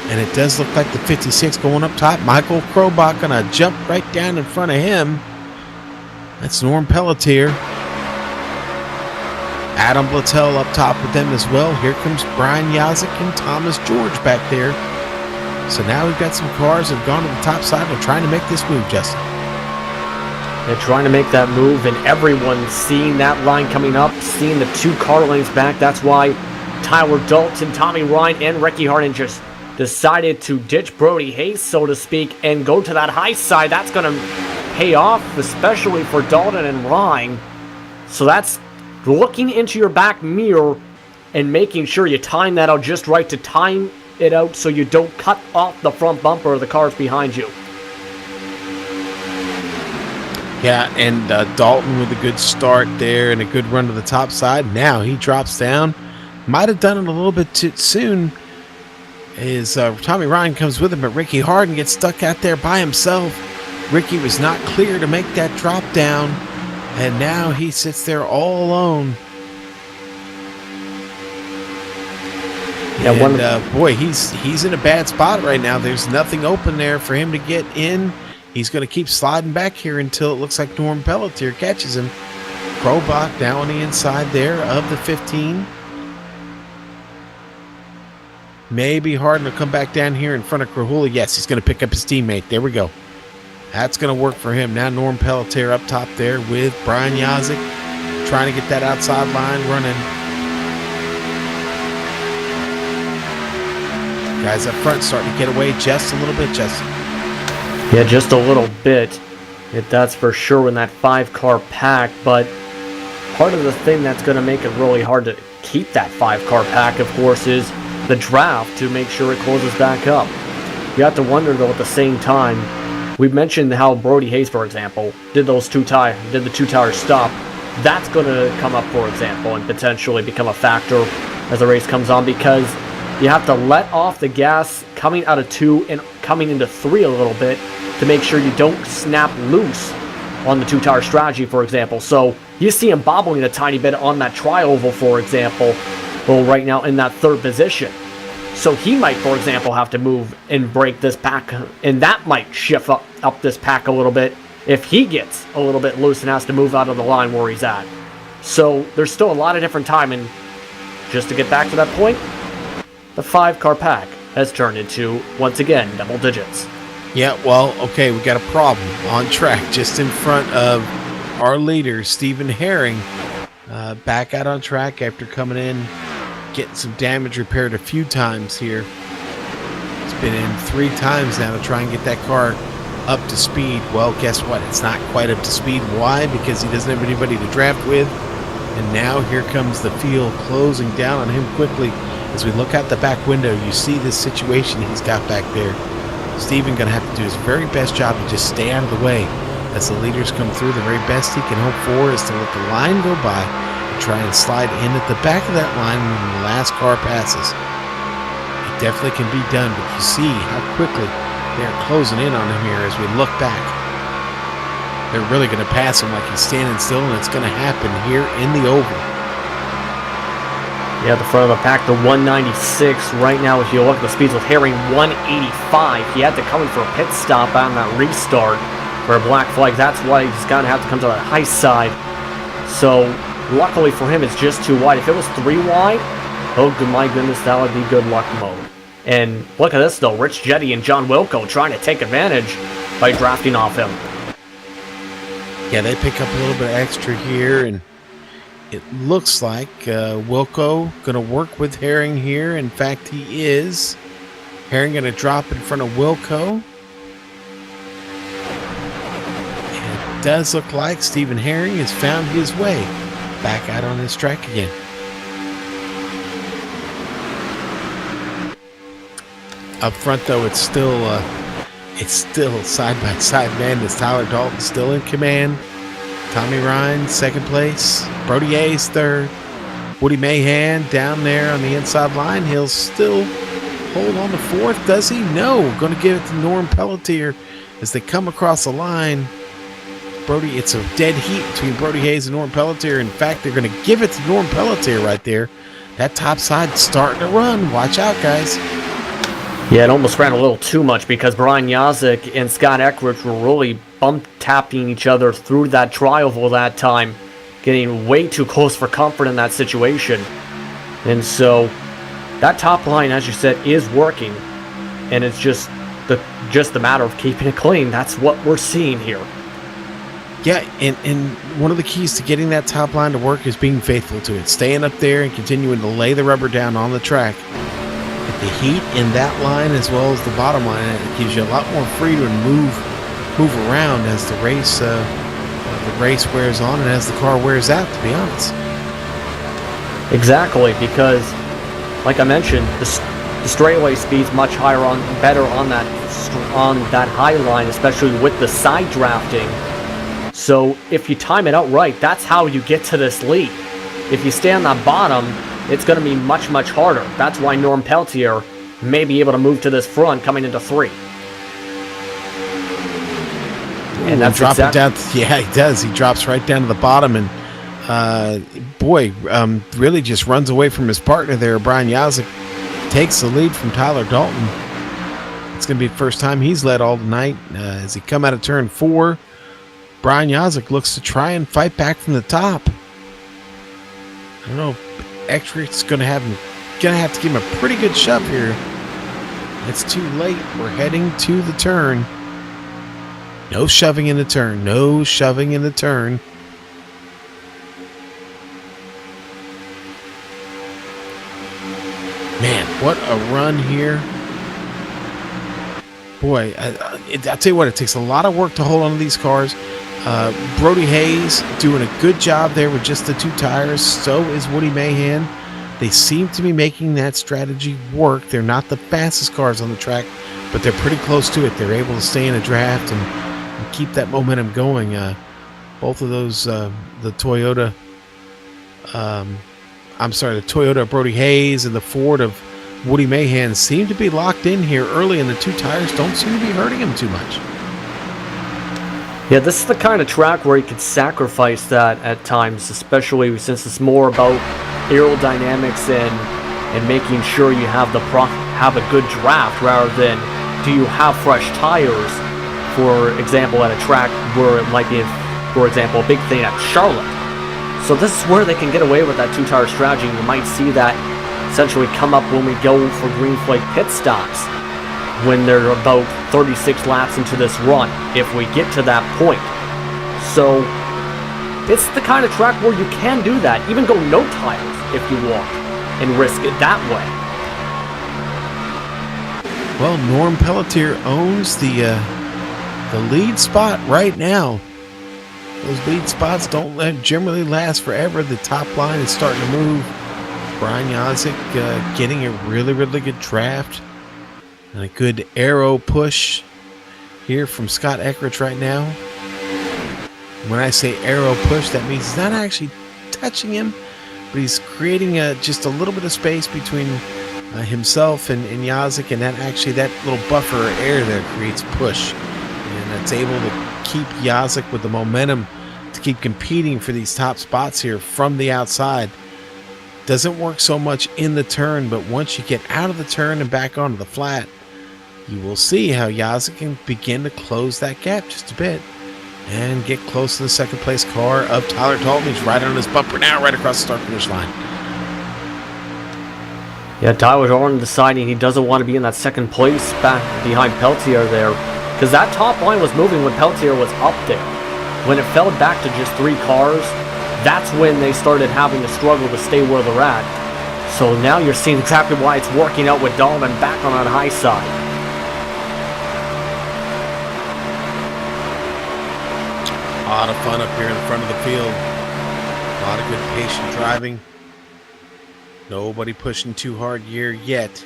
And it does look like the 56 going up top. Michael Krobach gonna jump right down in front of him. That's Norm Pelletier. Adam Blattel up top with them as well. Here comes Brian Yazik and Thomas George back there. So now we've got some cars that have gone to the top side. They're trying to make this move, Justin. They're trying to make that move, and everyone's seeing that line coming up, seeing the 2 car lanes back. That's why Tyler Dalton, Tommy Ryan, and Ricky Harden just decided to ditch Brody Hayes, so to speak, and go to that high side. That's going to pay off, especially for Dalton and Ryan. So that's looking into your back mirror and making sure you time that out just right to time it out so you don't cut off the front bumper of the cars behind you. Yeah, and Dalton with a good start there and a good run to the top side. Now he drops down. Might have done it a little bit too soon. Tommy Ryan comes with him, but Ricky Harden gets stuck out there by himself. Ricky was not clear to make that drop down, and now he sits there all alone. Yeah, boy, he's in a bad spot right now. There's nothing open there for him to get in. He's going to keep sliding back here until it looks like Norm Pelletier catches him. Krobach down on the inside there of the 15. Maybe Harden will come back down here in front of Krahula. Yes, he's going to pick up his teammate. There we go. That's going to work for him. Now Norm Pelletier up top there with Brian Yazik trying to get that outside line running. Guys up front starting to get away just a little bit, Justin. Yeah, just a little bit. That's for sure in that 5-car pack, but part of the thing that's going to make it really hard to keep that 5-car pack, of course, is the draft to make sure it closes back up. You have to wonder, though, at the same time, we mentioned how Brody Hayes, for example, did the 2-tire stop. That's going to come up, for example, and potentially become a factor as the race comes on, because you have to let off the gas coming out of 2 and coming into 3 a little bit to make sure you don't snap loose on the 2-tire strategy, for example. So you see him bobbling a tiny bit on that tri-oval, for example, well, right now in that 3rd position. So he might, for example, have to move and break this pack, and that might shift up this pack a little bit if he gets a little bit loose and has to move out of the line where he's at. So there's still a lot of different time, and just to get back to that point, the 5-car pack has turned into, once again, double digits. Yeah, well, okay, we got a problem on track just in front of our leader, Stephen Herring. Back out on track after coming in, getting some damage repaired a few times here. It's been in 3 times now to try and get that car up to speed. Well, guess what? It's not quite up to speed. Why? Because he doesn't have anybody to draft with. And now here comes the field closing down on him quickly. As we look out the back window, you see this situation he's got back there. Steven going to have to do his very best job to just stay out of the way. As the leaders come through, the very best he can hope for is to let the line go by and try and slide in at the back of that line when the last car passes. It definitely can be done, but you see how quickly they're closing in on him here as we look back. They're really going to pass him like he's standing still, and it's going to happen here in the oval. Yeah, the front of the pack, the 196 right now. If you look at the speeds with Herring, 185. He had to come in for a pit stop on that restart for a black flag. That's why he's going to have to come to that high side. So Luckily for him, it's just 2 wide. If it was 3 wide, oh my goodness, that would be good luck mode. And look at this though, Rich Jetty and John Wilco trying to take advantage by drafting off him. Yeah, they pick up a little bit extra here, and it looks like Wilco going to work with Herring here. In fact, he is. Herring going to drop in front of Wilco. And it does look like Stephen Herring has found his way back out on his track again. Up front, though, it's still side-by-side madness. Tyler Dalton still in command. Tommy Ryan, second place. Brody Hayes, third. Woody Mahan down there on the inside line. He'll still hold on to fourth. Does he? No. Going to give it to Norm Pelletier as they come across the line. It's a dead heat between Brody Hayes and Norm Pelletier. In fact, they're going to give it to Norm Pelletier right there. That top side's starting to run. Watch out, guys. Yeah, it almost ran a little too much because Brian Yazik and Scott Eckridge were really bump-tapping each other through that tri-oval that time, getting way too close for comfort in that situation. And so that top line, as you said, is working, and it's just the matter of keeping it clean. That's what we're seeing here. Yeah, and one of the keys to getting that top line to work is being faithful to it, staying up there and continuing to lay the rubber down on the track. The heat in that line as well as the bottom line, it gives you a lot more freedom to move around as the race wears on and as the car wears out, to be honest. Exactly, because like I mentioned, the straightaway speed's much better on that high line, especially with the side drafting. So if you time it out right, that's how you get to this lead. If you stay on that bottom, it's going to be much, much harder. That's why Norm Pelletier may be able to move to this front coming into 3. And that's dropping down. Yeah, he does. He drops right down to the bottom, and really just runs away from his partner there. Brian Yazik takes the lead from Tyler Dalton. It's going to be the first time he's led all night. As he come out of turn 4, Brian Yazik looks to try and fight back from the top. I don't know. Eckrich's going to have to give him a pretty good shove here. It's too late. We're heading to the turn. No shoving in the turn. No shoving in the turn. Man, what a run here. Boy, I'll tell you what, it takes a lot of work to hold on to these cars. Brody Hayes doing a good job there with just the 2 tires. So is Woody Mahan. They seem to be making that strategy work. They're not the fastest cars on the track, but they're pretty close to it. They're able to stay in a draft and keep that momentum going. Both of those, the Toyota of Brody Hayes and the Ford of Woody Mahan seem to be locked in here early, and the 2 tires don't seem to be hurting him too much. Yeah, this is the kind of track where you could sacrifice that at times, especially since it's more about aerodynamics and making sure you have a good draft rather than do you have fresh tires. For example, at a track where it might be, for example, a big thing at Charlotte. So this is where they can get away with that 2-tire strategy. You might see that essentially come up when we go for green flag pit stops, when they're about 36 laps into this run, if we get to that point. So it's the kind of track where you can do that, even go no tires if you want, and risk it that way. Well, Norm Pelletier owns the lead spot right now. Those lead spots don't generally last forever. The top line is starting to move. Brian Yazik getting a really, really good draft. And a good arrow push here from Scott Eckridge right now. When I say arrow push, that means he's not actually touching him, but he's creating just a little bit of space between himself and Yazik, and that little buffer or air there creates push. And that's able to keep Yazik with the momentum to keep competing for these top spots here from the outside. Doesn't work so much in the turn, but once you get out of the turn and back onto the flat, you will see how Yazik can begin to close that gap just a bit. and get close to the second place car of Tyler Dalton. He's right on his bumper now, right across the start-finish line. Yeah, Tyler Dalton deciding he doesn't want to be in that second place back behind Peltier there, because that top line was moving when Peltier was up there. When it fell back to just 3 cars, that's when they started having to struggle to stay where they're at. So now you're seeing exactly why it's working out with Dalton back on that high side. A lot of fun up here in the front of the field. A lot of good patient driving. Nobody pushing too hard here yet.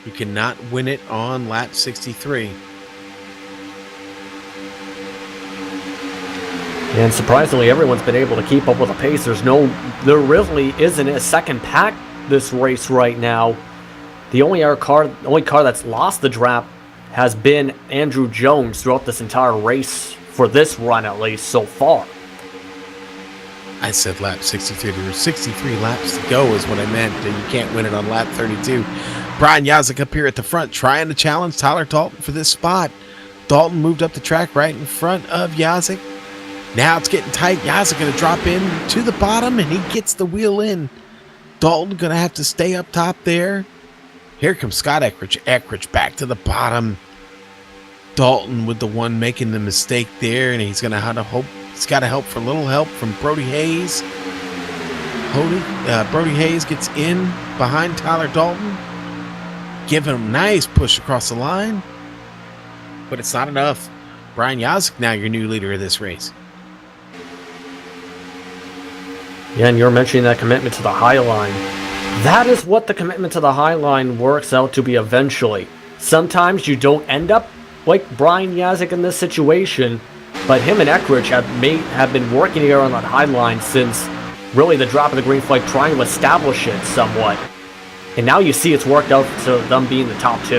You cannot win it on lap 63. And surprisingly, everyone's been able to keep up with the pace. There really isn't a second pack this race right now. The only car that's lost the draft has been Andrew Jones throughout this entire race, for this run at least so far. I said lap 63. There were 63 laps to go is what I meant. And you can't win it on lap 32. Brian Yazik up here at the front trying to challenge Tyler Dalton for this spot. Dalton moved up the track right in front of Yazik. Now it's getting tight. Yazik going to drop in to the bottom, and he gets the wheel in. Dalton going to have to stay up top there. Here comes Scott Eckridge. Eckridge back to the bottom. Dalton with the one making the mistake there, and he's going to have to hope. He's got to help for a little help from Brody Hayes. Brody Hayes gets in behind Tyler Dalton, giving him a nice push across the line, but it's not enough. Brian Yazik now your new leader of this race. Yeah, and you're mentioning that commitment to the high line. That is what the commitment to the high line works out to be eventually. Sometimes you don't end up like Brian Yazik in this situation, but him and Eckridge have been working together on that high line since really the drop of the green flag, trying to establish it somewhat. And now you see it's worked out to them being the top 2.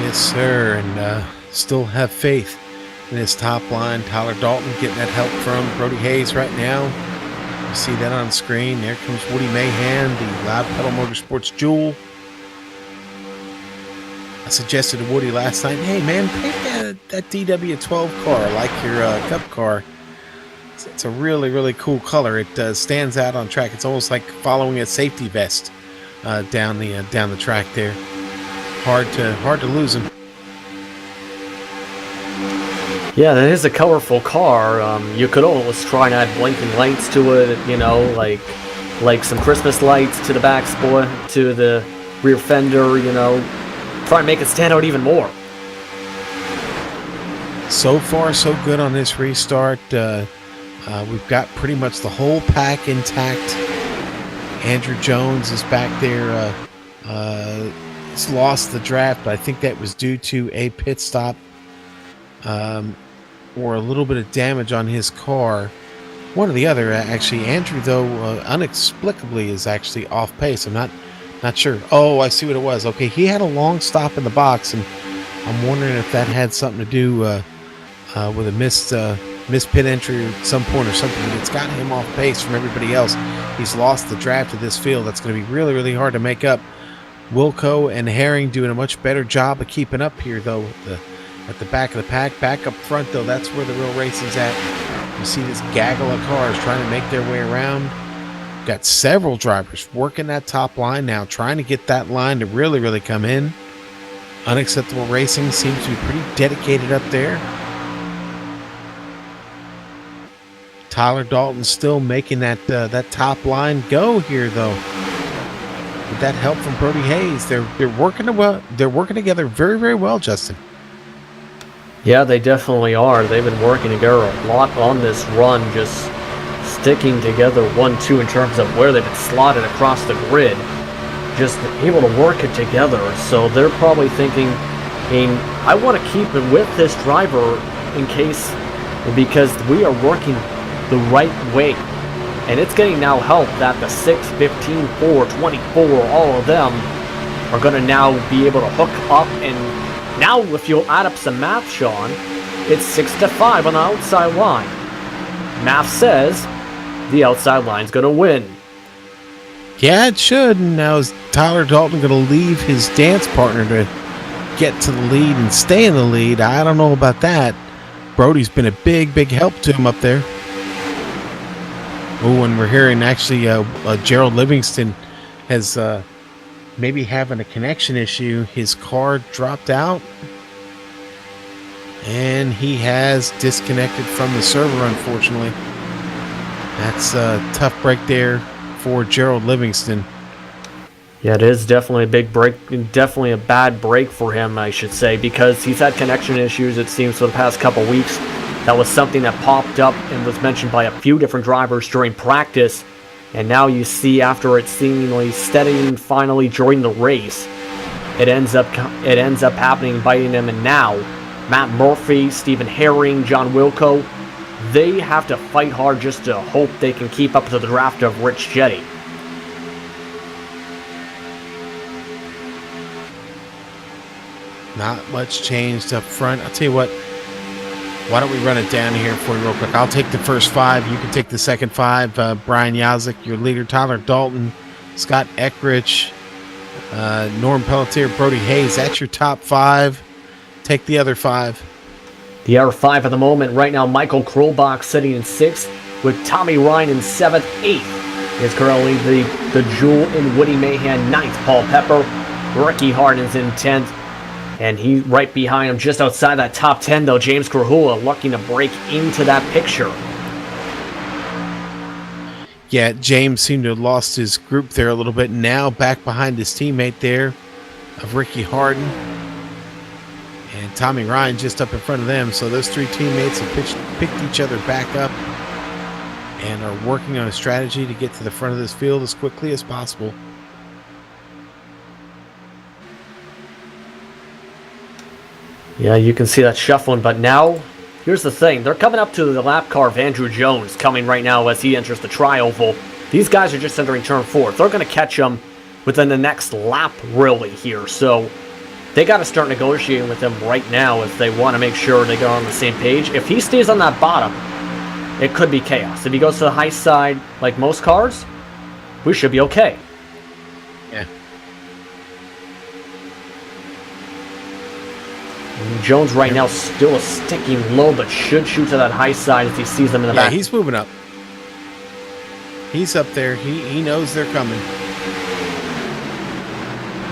Yes, sir, and still have faith in his top line. Tyler Dalton getting that help from Brody Hayes right now. You see that on screen. There comes Woody Mahan, the Loud Pedal Motorsports Jewel. I suggested to Woody last night, hey man, paint that DW12 car like your Cup car. It's a really, really cool color. It stands out on track. It's almost like following a safety vest down the track there. Hard to lose him. Yeah, that is a colorful car. You could almost try and add blinking lights to it, you know, like some Christmas lights to the back spoiler, to the rear fender, you know. Try and make it stand out even more. So far, so good on this restart. We've got pretty much the whole pack intact. Andrew Jones is back there. He's lost the draft, but I think that was due to a pit stop or a little bit of damage on his car. One or the other, actually. Andrew, though, inexplicably is actually off pace. I'm not sure. Oh, I see what it was. Okay, he had a long stop in the box, and I'm wondering if that had something to do with a missed pit entry at some point or something. But it's gotten him off pace from everybody else. He's lost the draft of this field. That's going to be really, really hard to make up. Wilco and Herring doing a much better job of keeping up here, though, at the back of the pack. Back up front, though, that's where the real racing's at. You see this gaggle of cars trying to make their way around. Got several drivers working that top line now, trying to get that line to really, really come in. Unacceptable Racing seems to be pretty dedicated up there. Tyler Dalton still making that top line go here, though. With that help from Brody Hayes, they're working well. They're working together very, very well, Justin. Yeah, they definitely are. They've been working together a lot on this run, just sticking together 1-2 in terms of where they've been slotted across the grid, just able to work it together. So they're probably thinking, I want to keep it with this driver in case, because we are working the right way. And it's getting now help that the 6, 15, 4, 24, all of them are going to now be able to hook up. And now if you'll add up some math, Sean, it's 6-5 on the outside line. Math says the outside line's going to win. Yeah, it should. And now is Tyler Dalton going to leave his dance partner get to the lead and stay in the lead. I don't know about that. Brody's been a big help to him up there. Oh, and we're hearing actually Gerald Livingston has maybe having a connection issue. His car dropped out, and he has disconnected from the server, unfortunately. That's a tough break there for Gerald Livingston. Yeah, it is definitely a big break, definitely a bad break for him, I should say, because he's had connection issues, it seems, for the past couple weeks. That was something that popped up and was mentioned by a few different drivers during practice. And now you see, after it seemingly steadying finally during the race, it ends up happening, biting him. And now, Matt Murphy, Stephen Herring, John Wilco, they have to fight hard just to hope they can keep up to the draft of Rich Jetty. Not much changed up front. I'll tell you what, why don't we run it down here for you real quick. I'll take the first 5. You can take the second 5. Brian Yazik, your leader. Tyler Dalton, Scott Eckrich, Norm Pelletier, Brody Hayes. That's your top 5. Take the other 5. The other 5 at the moment right now, Michael Krolbach sitting in 6th with Tommy Ryan in 7th. 8th is currently the Jewel and Woody Mahan 9th. Paul Pepper, Ricky Hardin's in 10th. And he right behind him, just outside that top 10, though, James Grahula looking to break into that picture. Yeah, James seemed to have lost his group there a little bit. Now back behind his teammate there of Ricky Hardin. And Tommy Ryan just up in front of them. So those 3 teammates have picked each other back up and are working on a strategy to get to the front of this field as quickly as possible. Yeah, you can see that shuffling, but now, here's the thing. They're coming up to the lap car of Andrew Jones, coming right now as he enters the tri-oval. These guys are just entering turn 4. They're going to catch him within the next lap, really, here. So, they got to start negotiating with him right now if they want to make sure they go on the same page. If he stays on that bottom, it could be chaos. If he goes to the high side, like most cars, we should be okay. Yeah. Jones right now still sticking low, but should shoot to that high side as he sees them in the back. Yeah, he's moving up. He's up there. He knows they're coming.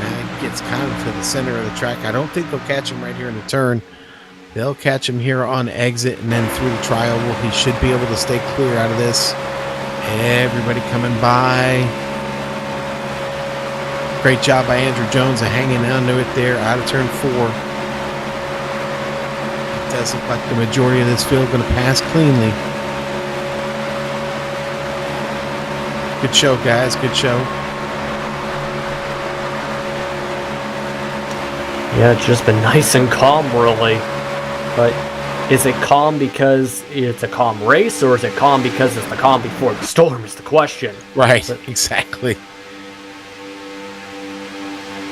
And gets kind of to the center of the track. I don't think they'll catch him right here in the turn. They'll catch him here on exit and then through the tri-oval. He should be able to stay clear out of this. Everybody coming by. Great job by Andrew Jones of hanging on to it there out of turn 4. Does look like the majority of this field going to pass cleanly. Good show, guys. Good show. Yeah, it's just been nice and calm, really. But is it calm because it's a calm race, or is it calm because it's the calm before the storm is the question? Right, exactly.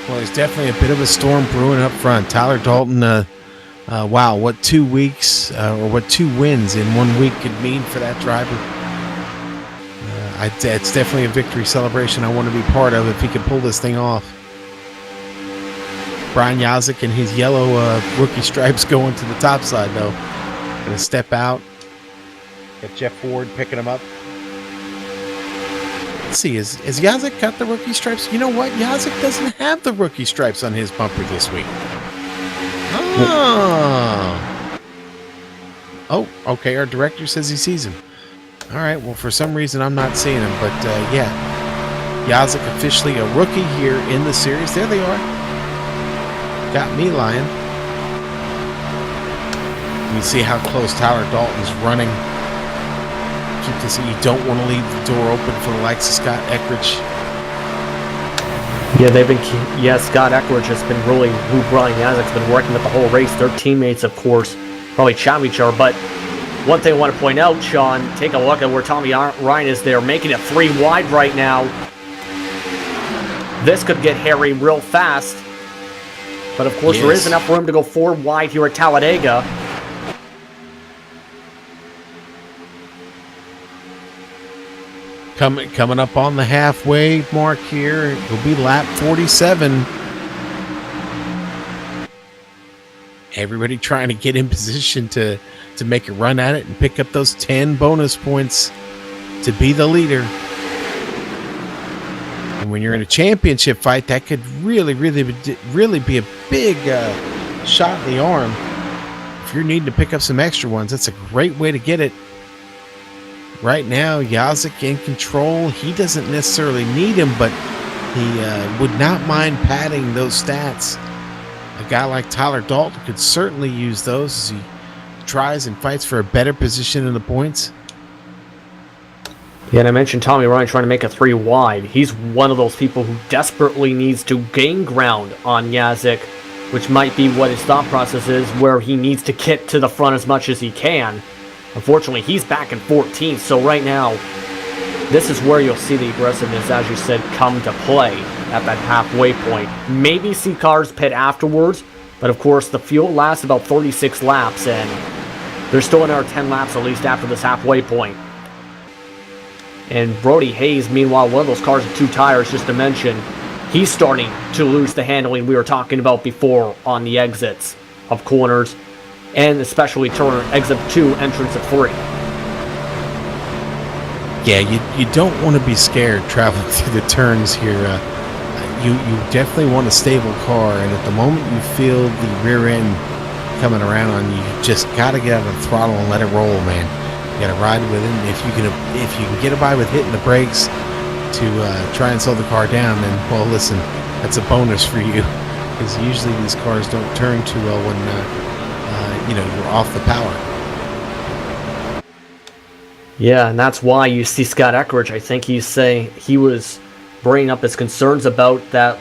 Well, there's definitely a bit of a storm brewing up front. Tyler Dalton, wow, what 2 weeks or what 2 wins in 1 week could mean for that driver. It's definitely a victory celebration I want to be part of if he can pull this thing off. Brian Yazik and his yellow rookie stripes going to the top side, though. Going to step out. Got Jeff Ford picking him up. Let's see, has Yazik got the rookie stripes? You know what? Yazik doesn't have the rookie stripes on his bumper this week. Oh, okay. Our director says he sees him. All right. Well, for some reason, I'm not seeing him. But, yeah. Yazik officially a rookie here in the series. There they are. Got me lying. You see how close Tyler Dalton's running. Keep this. You don't want to leave the door open for the likes of Scott Eckrich. Yeah, Scott Eckrich has been really who Brian Yazik's been working with the whole race. Their teammates, of course, probably chat each other. But one thing I want to point out, Sean, take a look at where Tommy Ryan is there, making it 3 wide right now. This could get hairy real fast. But, of course, There is enough room to go 4 wide here at Talladega. Coming up on the halfway mark here. It will be lap 47. Everybody trying to get in position to make a run at it and pick up those 10 bonus points to be the leader. And when you're in a championship fight, that could really be a big shot in the arm. If you're needing to pick up some extra ones, that's a great way to get it. Right now, Yazik in control. He doesn't necessarily need him, but he would not mind padding those stats. A guy like Tyler Dalton could certainly use those as he tries and fights for a better position in the points. Yeah, and I mentioned Tommy Ryan trying to make a 3 wide. He's one of those people who desperately needs to gain ground on Yazik, which might be what his thought process is, where he needs to get to the front as much as he can. Unfortunately, he's back in 14th, so right now, this is where you'll see the aggressiveness, as you said, come to play at that halfway point. Maybe see cars pit afterwards, but of course the fuel lasts about 36 laps, and there's still another 10 laps at least after this halfway point. And Brody Hayes, meanwhile, one of those cars with 2 tires, just to mention, he's starting to lose the handling we were talking about before on the exits of corners, and especially turn exit 2, entrance of 3. Yeah, you don't want to be scared traveling through the turns here. You definitely want a stable car, and at the moment you feel the rear end coming around on you, you just got to get out of the throttle and let it roll, man. You got to ride with it. And if you can get by with hitting the brakes to try and slow the car down, then, well, listen, that's a bonus for you, because usually these cars don't turn too well when you're off the power. Yeah, and that's why you see Scott Eckridge. I think he was bringing up his concerns about that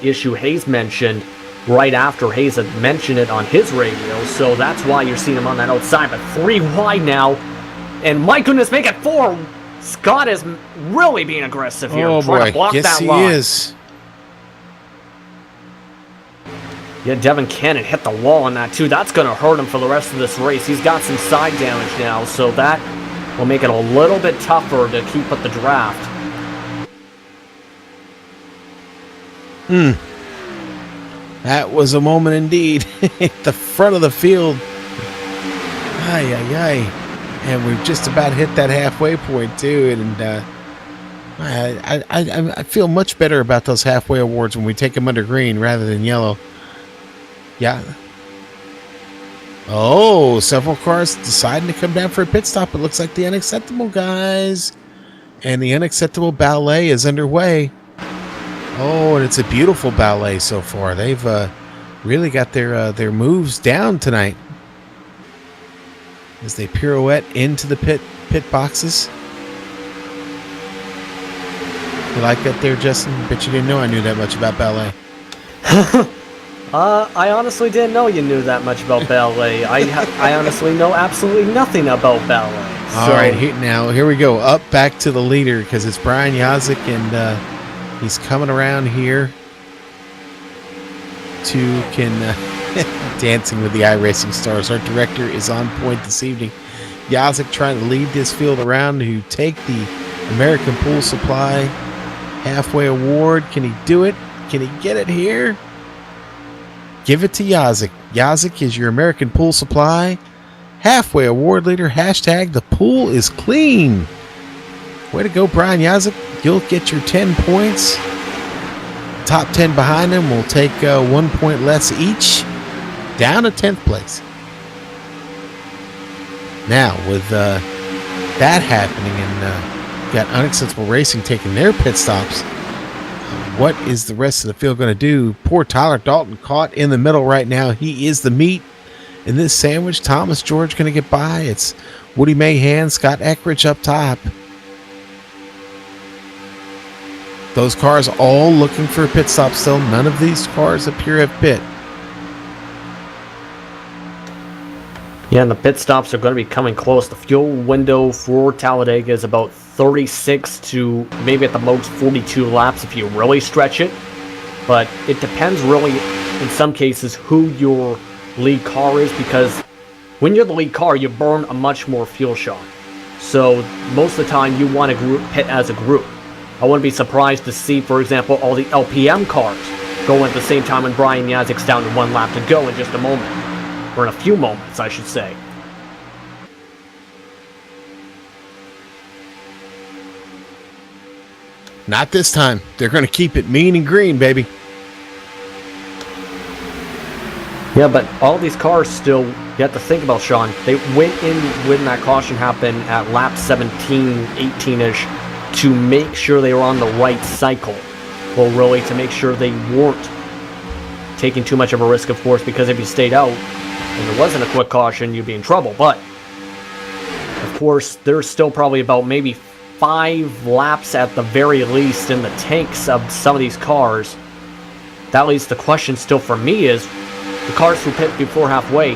issue Hayes mentioned right after Hayes had mentioned it on his radio. So that's why you're seeing him on that outside. But 3 wide now, and my goodness, make it 4. Scott is really being aggressive here, trying to block that line. Yes, he is. Yeah, Devin Cannon hit the wall on that too. That's going to hurt him for the rest of this race. He's got some side damage now, so that will make it a little bit tougher to keep up the draft. That was a moment indeed. The front of the field. And we've just about hit that halfway point too. And I feel much better about those halfway awards when we take them under green rather than yellow. Yeah. Oh, several cars deciding to come down for a pit stop. It looks like the Unacceptable guys. And the Unacceptable ballet is underway. Oh, and it's a beautiful ballet so far. They've really got their moves down tonight as they pirouette into the pit boxes. You like that there, Justin? Bet you didn't know I knew that much about ballet. I honestly didn't know you knew that much about ballet. I honestly know absolutely nothing about ballet. All right, here we go. Up back to the leader, because it's Brian Yazik, and he's coming around here to Dancing with the iRacing Stars. Our director is on point this evening. Yazik trying to lead this field around to take the American Pool Supply halfway award. Can he do it? Can he get it here? Give it to Yazik. Yazik is your American Pool Supply halfway award leader. Hashtag the pool is clean. Way to go, Brian Yazik. You'll get your 10 points. Top 10 behind him will take 1 point less each, down to 10th place. Now, with that happening and got Unacceptable Racing taking their pit stops, what is the rest of the field going to do? Poor Tyler Dalton caught in the middle right now. He is the meat in this sandwich. Thomas George going to get by. It's Woody Mahan, Scott Eckridge up top. Those cars all looking for a pit stop still. None of these cars appear at pit. Yeah, and the pit stops are going to be coming close. The fuel window for Talladega is about 36 to maybe at the most 42 laps if you really stretch it. But it depends really, in some cases, who your lead car is, because when you're the lead car, you burn a much more fuel shot. So most of the time, you want to pit as a group. I wouldn't be surprised to see, for example, all the LPM cars go at the same time when Brian Yazik's down to 1 lap to go in just a moment. or in a few moments, I should say. Not this time. They're going to keep it mean and green, baby. Yeah, but all these cars still, you have to think about, Sean, they went in when that caution happened at lap 17, 18-ish to make sure they were on the right cycle. Well, really, to make sure they weren't taking too much of a risk, of course, because if you stayed out and there wasn't a quick caution, you'd be in trouble. But, of course, there's still probably about maybe 5 laps at the very least in the tanks of some of these cars. That leads the question still for me is, the cars who pit before halfway,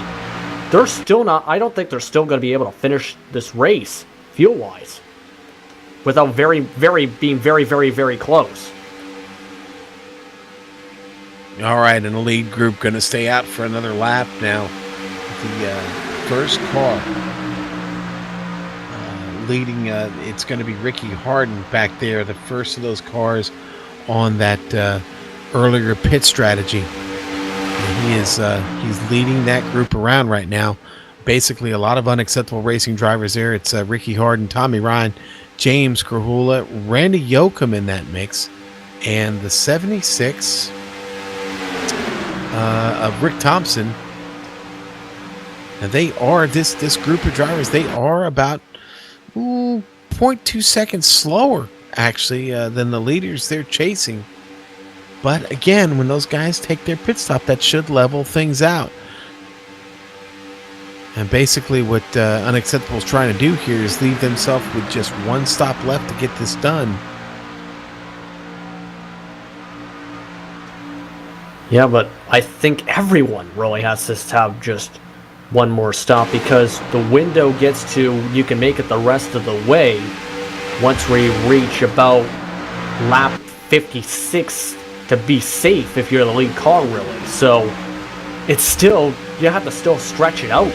they're still not, I don't think they're still going to be able to finish this race, fuel-wise, without being very, very close. All right, and the lead group going to stay out for another lap now. The first car leading, it's going to be Ricky Harden back there, the first of those cars on that earlier pit strategy. And he's leading that group around right now. Basically, a lot of unacceptable racing drivers there. It's Ricky Harden, Tommy Ryan, James Krahula, Randy Yoakum in that mix, and the 76 of Rick Thompson. And they are this group of drivers. They are about 0.2 seconds slower, actually, than the leaders they're chasing. But again, when those guys take their pit stop, that should level things out. And basically what Unacceptable is trying to do here is leave themselves with just one stop left to get this done. Yeah, but I think everyone really has to have just one more stop, because the window gets to, you can make it the rest of the way once we reach about lap 56 to be safe if you're the lead car, really. So it's still, you have to still stretch it out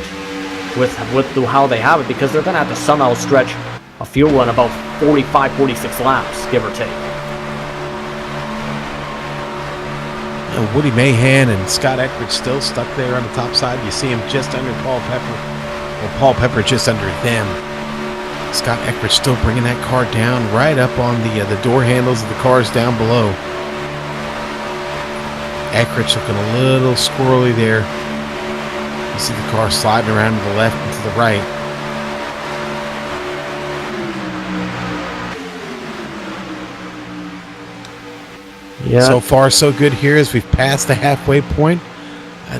with how they have it, because they're going to have to somehow stretch a fuel run about 45, 46 laps, give or take. And Woody Mahan and Scott Eckert still stuck there on the top side. You see him just under Paul Pepper, or Paul Pepper just under them. Scott Eckert still bringing that car down right up on the door handles of the cars down below. Eckert's looking a little squirrely there. You see the car sliding around to the left and to the right. Yeah. So far, so good here as we've passed the halfway point.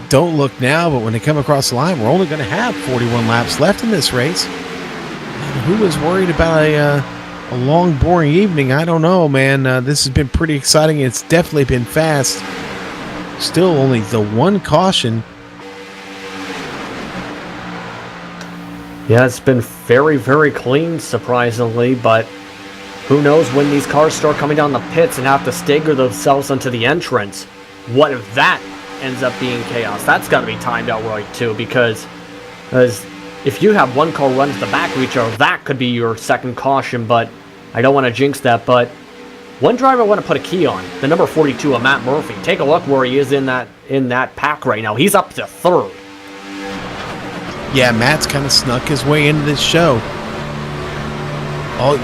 Don't look now, but when they come across the line, we're only going to have 41 laps left in this race. And who was worried about a long, boring evening? I don't know, man. This has been pretty exciting. It's definitely been fast. Still only the one caution. Yeah, it's been very, very clean, surprisingly, but who knows when these cars start coming down the pits and have to stagger themselves onto the entrance. What if that ends up being chaos? That's got to be timed out right, too, because if you have one car run to the back of each other, that could be your second caution, but I don't want to jinx that. But one driver I want to put a key on, the number 42 of Matt Murphy. Take a look where he is in that pack right now. He's up to third. Yeah, Matt's kind of snuck his way into this show.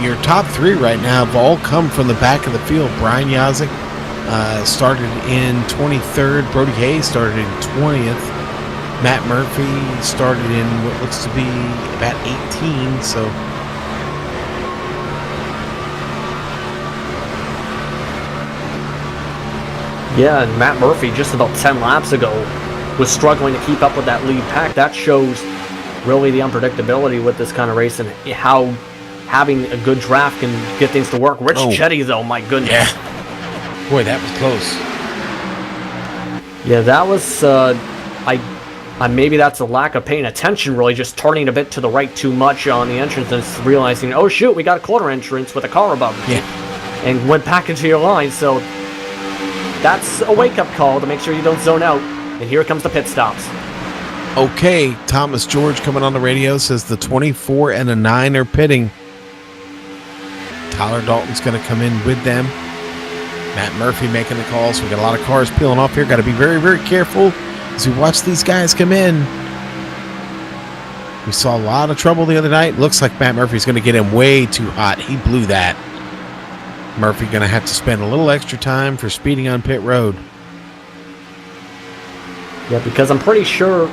Your top three right now have all come from the back of the field. Brian Yazik started in 23rd. Brody Hayes started in 20th. Matt Murphy started in what looks to be about 18. So yeah, and Matt Murphy just about 10 laps ago was struggling to keep up with that lead pack. That shows really the unpredictability with this kind of race and how having a good draft can get things to work. Rich Chetty, though, my goodness. Yeah. Boy, that was close. Yeah, that was, maybe that's a lack of paying attention, really, just turning a bit to the right too much on the entrance and realizing, oh, shoot, we got a quarter entrance with a car above me. Yeah. And went back into your line, so that's a wake-up call to make sure you don't zone out. And here comes the pit stops. Okay, Thomas George coming on the radio says the 24 and the 9 are pitting. Tyler Dalton's going to come in with them. Matt Murphy making the call, so we got a lot of cars peeling off here. Got to be very, very careful as we watch these guys come in. We saw a lot of trouble the other night. Looks like Matt Murphy's going to get him way too hot. He blew that. Murphy going to have to spend a little extra time for speeding on pit road. Yeah, because I'm pretty sure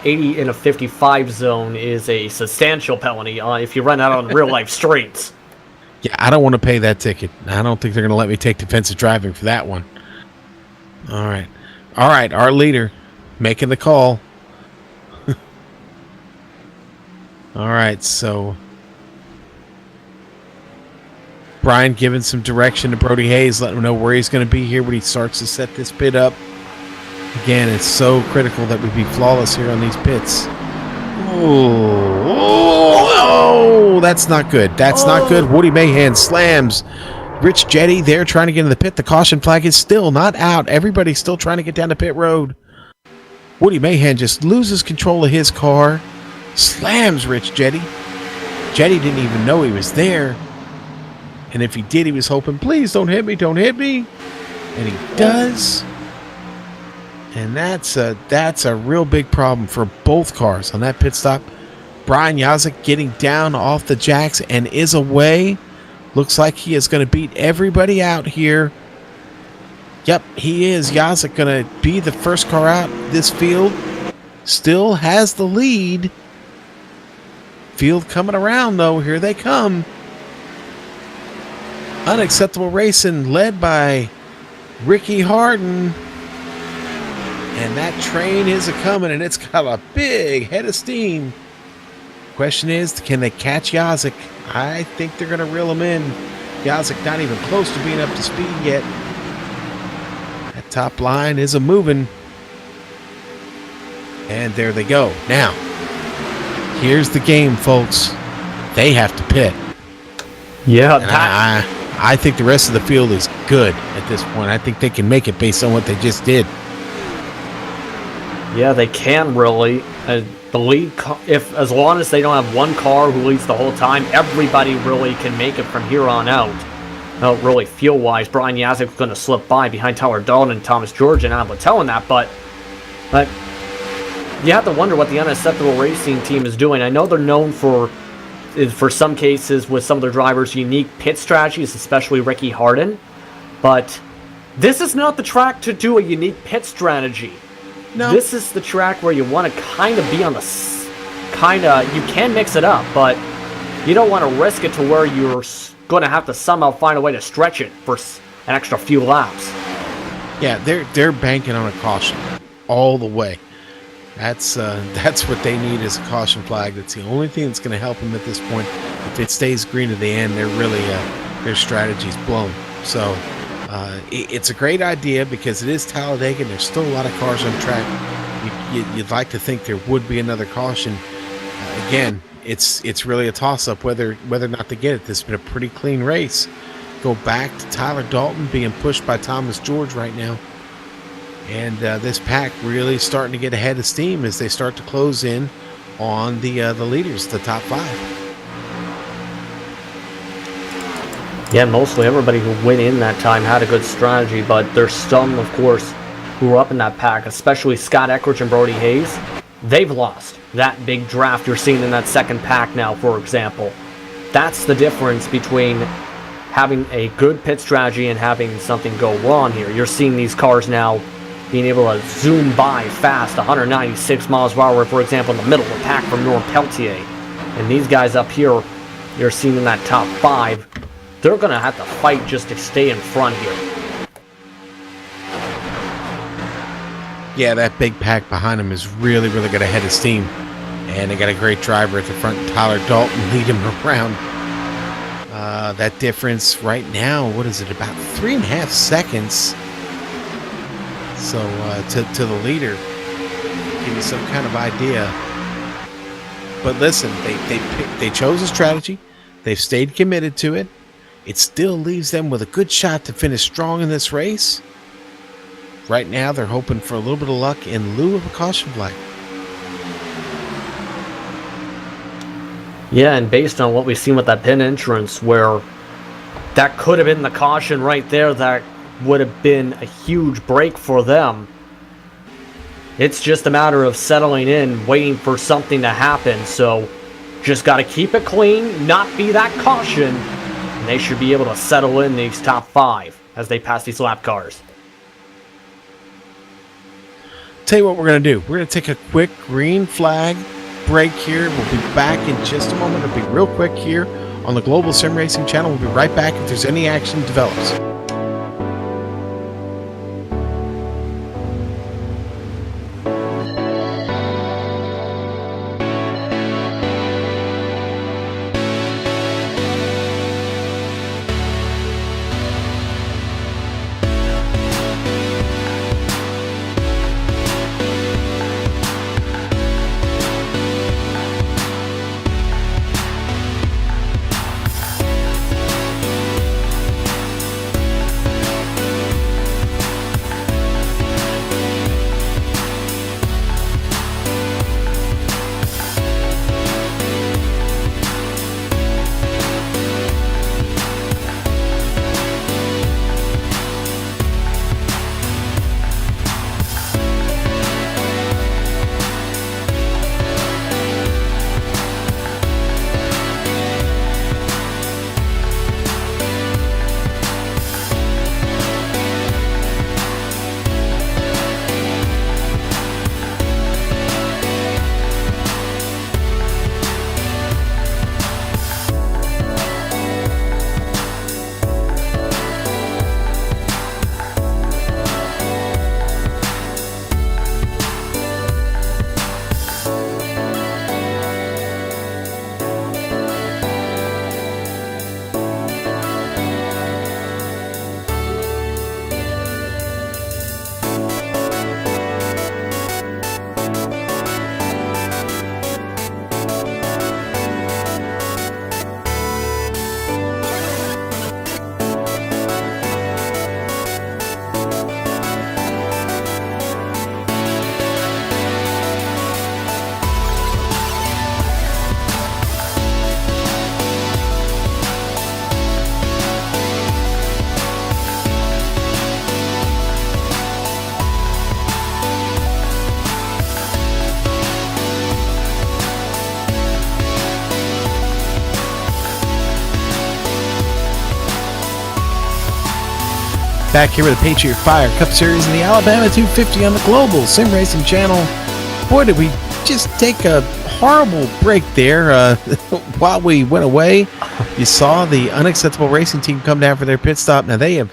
80 in a 55 zone is a substantial penalty if you run out on real-life streets. Yeah, I don't want to pay that ticket. I don't think they're going to let me take defensive driving for that one. All right. All right, our leader making the call. All right, so Brian giving some direction to Brody Hayes, letting him know where he's going to be here when he starts to set this pit up. Again, it's so critical that we be flawless here on these pits. Oh, that's not good. That's not good. Woody Mahan slams Rich Jetty there trying to get in the pit. The caution flag is still not out. Everybody's still trying to get down to pit road. Woody Mahan just loses control of his car. Slams Rich Jetty. Jetty didn't even know he was there. And if he did, he was hoping, please don't hit me, don't hit me. And he does. And that's a real big problem for both cars on that pit stop. Brian Yazik getting down off the jacks and is away. Looks like he is going to beat everybody out here. Yep, he is. Yazik going to be the first car out this field. Still has the lead. Field coming around, though. Here they come. Unacceptable Racing led by Ricky Harden. And that train is a-coming, and it's got a big head of steam. Question is, can they catch Yazik? I think they're going to reel him in. Yazik not even close to being up to speed yet. That top line is a-moving. And there they go. Now, here's the game, folks. They have to pit. Yeah, and I think the rest of the field is good at this point. I think they can make it based on what they just did. Yeah, they can really. The lead, as long as they don't have one car who leads the whole time, everybody really can make it from here on out. Not really fuel-wise. Brian Yazik was going to slip by behind Tyler Dalton and Thomas George, and I'm telling that, but you have to wonder what the Unacceptable Racing team is doing. I know they're known for some cases with some of their drivers' unique pit strategies, especially Ricky Harden, but this is not the track to do a unique pit strategy. No. This is the track where you want to kind of be on the you can mix it up, but you don't want to risk it to where you're going to have to somehow find a way to stretch it for an extra few laps. Yeah, they're banking on a caution all the way. That's what they need is a caution flag. That's the only thing that's going to help them at this point. If it stays green to the end, they're really their strategy's blown. So it's a great idea because it is Talladega and there's still a lot of cars on track. You'd like to think there would be another caution. Again, it's really a toss-up whether or not they get it. This has been a pretty clean race. Go back to Tyler Dalton being pushed by Thomas George right now. And this pack really starting to get ahead of steam as they start to close in on the leaders, the top five. Yeah, mostly everybody who went in that time had a good strategy, but there's some, of course, who were up in that pack, especially Scott Eckridge and Brody Hayes. They've lost that big draft you're seeing in that second pack now, for example. That's the difference between having a good pit strategy and having something go wrong here. You're seeing these cars now being able to zoom by fast, 196 miles per hour, for example, in the middle of the pack from Norm Peltier. And these guys up here, you're seeing in that top five, they're going to have to fight just to stay in front here. Yeah, that big pack behind them is really, really got a head of steam. And they got a great driver at the front, Tyler Dalton, lead him around. That difference right now, what is it, about 3.5 seconds? So to the leader, give you some kind of idea. But listen, they chose a strategy. They've stayed committed to it. It still leaves them with a good shot to finish strong in this race. Right now, they're hoping for a little bit of luck in lieu of a caution flag. Yeah, and based on what we've seen with that pin entrance, where that could have been the caution right there, that would have been a huge break for them. It's just a matter of settling in, waiting for something to happen. So just got to keep it clean, not be that caution, and they should be able to settle in these top 5 as they pass these lap cars. Tell you what we're going to do. We're going to take a quick green flag break here. We'll be back in just a moment. It'll be real quick here on the Global Sim Racing channel. We'll be right back if there's any action develops. Back here with the Patriot Fire Cup Series and the Alabama 250 on the Global Sim Racing channel. Boy, did we just take a horrible break there while we went away. You saw the Unacceptable Racing team come down for their pit stop. Now they have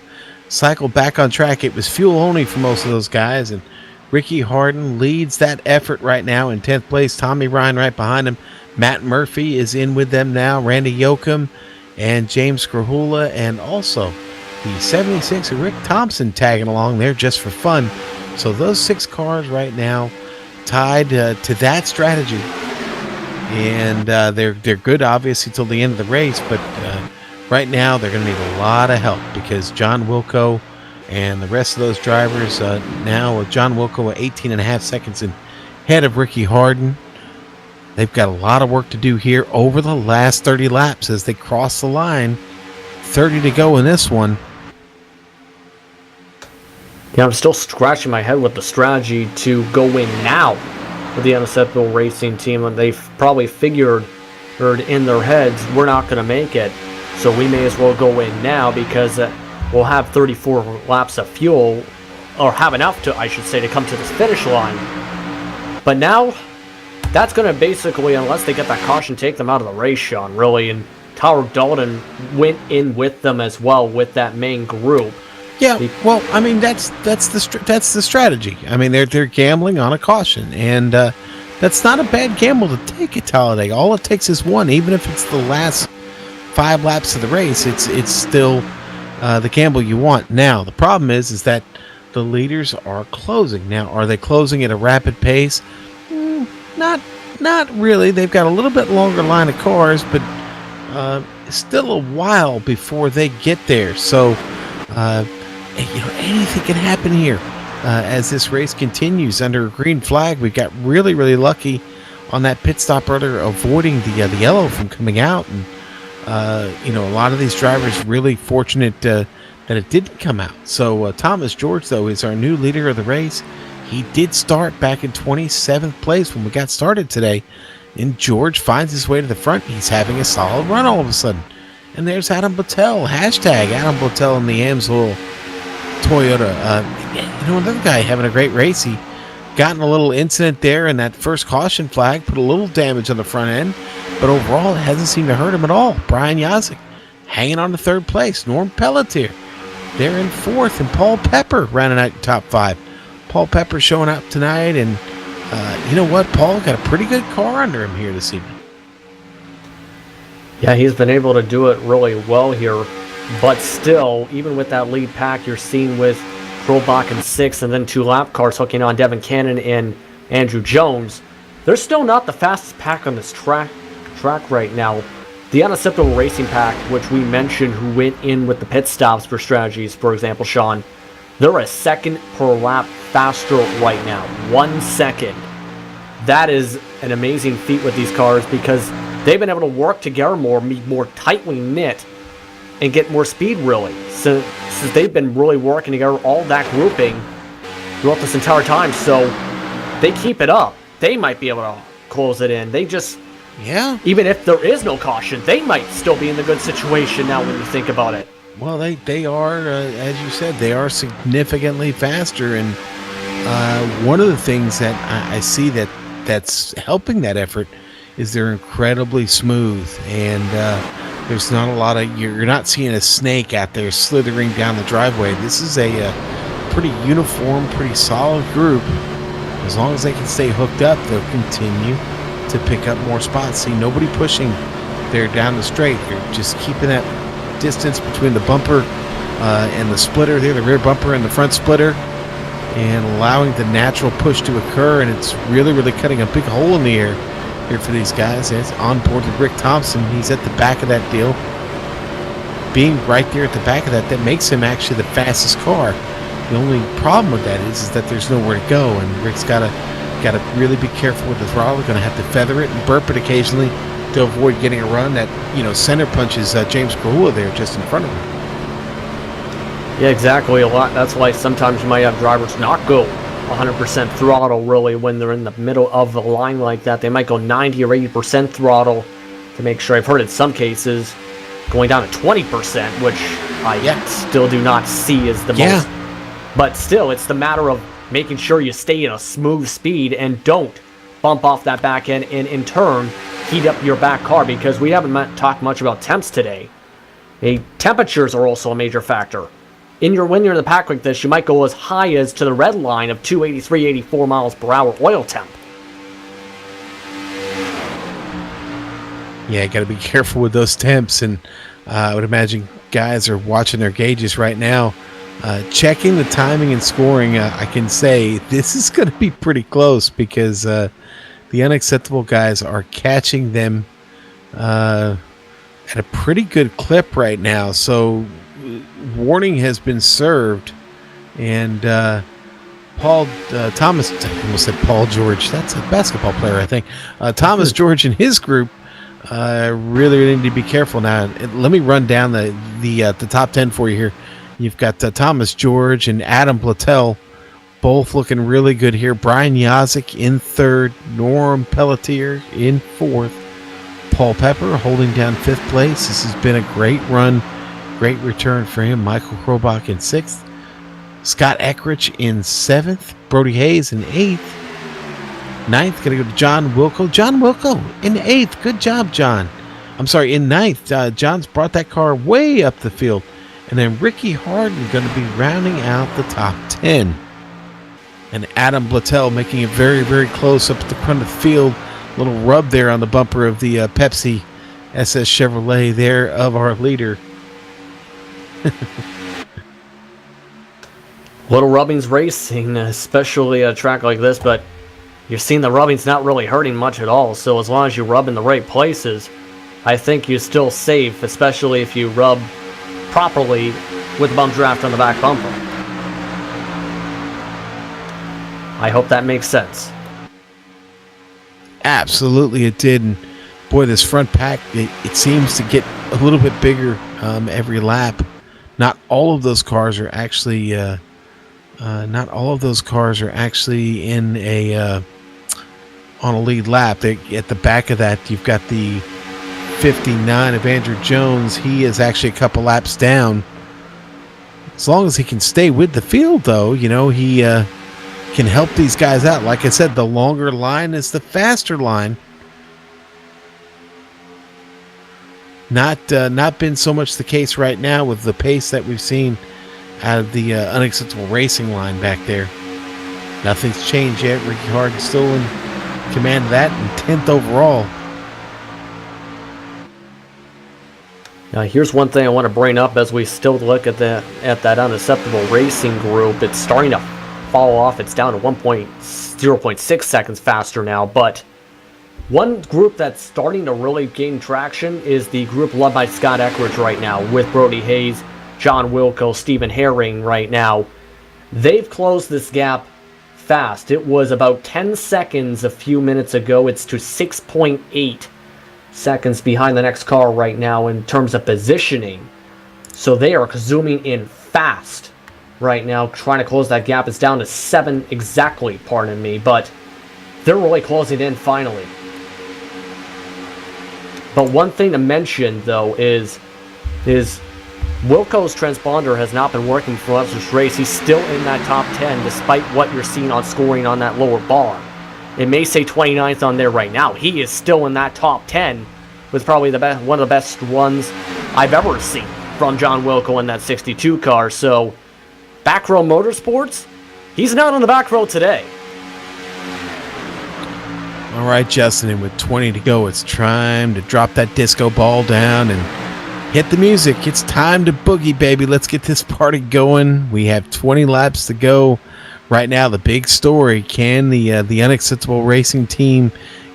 cycled back on track. It was fuel only for most of those guys, and Ricky Harden leads that effort right now in 10th place. Tommy Ryan right behind him. Matt Murphy is in with them now. Randy Yoakum and James Krahula, and also the 76 Rick Thompson tagging along there just for fun. So those 6 cars right now tied to that strategy, and they're good obviously till the end of the race, but right now they're going to need a lot of help because John Wilco and the rest of those drivers now with John Wilco at 18.5 seconds ahead of Ricky Harden. They've got a lot of work to do here over the last 30 laps as they cross the line. 30 to go in this one. Yeah, I'm still scratching my head with the strategy to go in now with the Unacceptable Racing team, and they've probably figured in their heads we're not going to make it, so we may as well go in now because we'll have 34 laps of fuel, or have enough to, I should say, to come to this finish line. But now that's going to basically, unless they get that caution, take them out of the race, Sean, really. And Tyler Dalton went in with them as well with that main group. Yeah, well, I mean that's the strategy. I mean they're gambling on a caution, and that's not a bad gamble to take at Talladega. All it takes is one, even if it's the last 5 laps of the race. It's still the gamble you want. Now the problem is that the leaders are closing. Now, are they closing at a rapid pace? Not really. They've got a little bit longer line of cars, but still a while before they get there. So. Anything can happen here as this race continues under a green flag. We got really, really lucky on that pit stop earlier, avoiding the yellow from coming out. And, a lot of these drivers really fortunate that it didn't come out. So Thomas George, though, is our new leader of the race. He did start back in 27th place when we got started today. And George finds his way to the front. He's having a solid run all of a sudden. And there's Adam Blattel. Hashtag Adam Blattel in the Amsoil Toyota. Another guy having a great race. He got in a little incident there in that first caution flag. Put a little damage on the front end. But overall, it hasn't seemed to hurt him at all. Brian Yazik hanging on to third place. Norm Pelletier, they're in fourth. And Paul Pepper rounding out your top five. Paul Pepper showing up tonight. And you know what? Paul got a pretty good car under him here this evening. Yeah, he's been able to do it really well here. But still, even with that lead pack, you're seeing with Krobach in 6th and then 2 lap cars hooking on Devin Cannon and Andrew Jones. They're still not the fastest pack on this track right now. The Unacceptable Racing Pack, which we mentioned, who went in with the pit stops for strategies, for example, Sean, they're a second per lap faster right now. 1 second. That is an amazing feat with these cars because they've been able to work together more, be more tightly knit, and get more speed, really. Since they've been really working together, all that grouping throughout this entire time. So they keep it up. They might be able to close it in. They just, even if there is no caution, they might still be in the good situation now when you think about it. Well, they are, as you said, they are significantly faster. And one of the things that I see that's helping that effort is they're incredibly smooth. And there's not a lot of, you're not seeing a snake out there slithering down the driveway. This is a pretty uniform, pretty solid group. As long as they can stay hooked up, they'll continue to pick up more spots. See, nobody pushing there down the straight. They're just keeping that distance between the bumper and the splitter there, the rear bumper and the front splitter, and allowing the natural push to occur. And it's really, really cutting a big hole in the air here for these guys. It's on board with Rick Thompson. He's at the back of that deal. Being right there at the back of that makes him actually the fastest car. The only problem with that is that there's nowhere to go, and Rick's got to really be careful with the throttle. Going to have to feather it and burp it occasionally to avoid getting a run that center punches James Kahula there just in front of him. Yeah, exactly. A lot. That's why sometimes you might have drivers not go 100% throttle really when they're in the middle of the line like that. They might go 90 or 80% throttle to make sure. I've heard in some cases going down to 20%, which I still do not see as the most. But still, it's the matter of making sure you stay in a smooth speed and don't bump off that back end and in turn heat up your back car, because we haven't talked much about temps today. Temperatures are also a major factor. When you're in the pack like this, you might go as high as to the red line of 283, 84 miles per hour oil temp. Yeah, got to be careful with those temps, and I would imagine guys are watching their gauges right now. Checking the timing and scoring, I can say this is going to be pretty close because the Unacceptable guys are catching them at a pretty good clip right now. So warning has been served, and Paul Thomas, I almost said Paul George. That's a basketball player, I think. Thomas George and his group really need to be careful now. Let me run down the top 10 for you here. You've got Thomas George and Adam Blattel, both looking really good here. Brian Yazik in third, Norm Pelletier in fourth, Paul Pepper holding down fifth place. This has been a great run, great return for him. Michael Krobach in sixth, Scott Eckrich in seventh, Brody Hayes in eighth. Ninth, going to go to John Wilco. John Wilco in eighth. Good job, John. I'm sorry, in ninth. John's brought that car way up the field. And then Ricky Harden going to be rounding out the top 10. And Adam Blattel making it very, very close up at the front of the field. Little rub there on the bumper of the Pepsi SS Chevrolet there of our leader. Little rubbings racing, especially at a track like this, but you're seeing the rubbings not really hurting much at all. So as long as you rub in the right places, I think you're still safe, especially if you rub properly with bump draft on the back bumper. I hope that makes sense. Absolutely it did. And boy, this front pack, it seems to get a little bit bigger every lap. Not all of those cars are actually not all of those cars are actually in a on a lead lap. At the back of that, you've got the 59 of Andrew Jones. He is actually a couple laps down. As long as he can stay with the field, though, he can help these guys out. Like I said, the longer line is the faster line. Not been so much the case right now with the pace that we've seen out of the unacceptable racing line back there. Nothing's changed yet. Ricky Harden's still in command of that and 10th overall. Now, here's one thing I want to bring up as we still look at that unacceptable racing group. It's starting to fall off. It's down to 0.6 seconds faster now. But one group that's starting to really gain traction is the group led by Scott Eckridge right now, with Brody Hayes, John Wilco, Stephen Herring right now. They've closed this gap fast. It was about 10 seconds a few minutes ago. It's to 6.8 seconds behind the next car right now in terms of positioning. So they are zooming in fast right now, trying to close that gap. It's down to 7 exactly, pardon me, but they're really closing in finally. But one thing to mention, though, is Wilco's transponder has not been working for us this race. He's still in that top 10, despite what you're seeing on scoring on that lower bar. It may say 29th on there right now. He is still in that top 10 with probably one of the best ones I've ever seen from John Wilco in that 62 car. So, Back Row Motorsports, he's not on the back row today. All right, Justin, and with 20 to go, it's time to drop that disco ball down and hit the music. It's time to boogie, baby. Let's get this party going. We have 20 laps to go. Right now, the big story, can the unacceptable racing team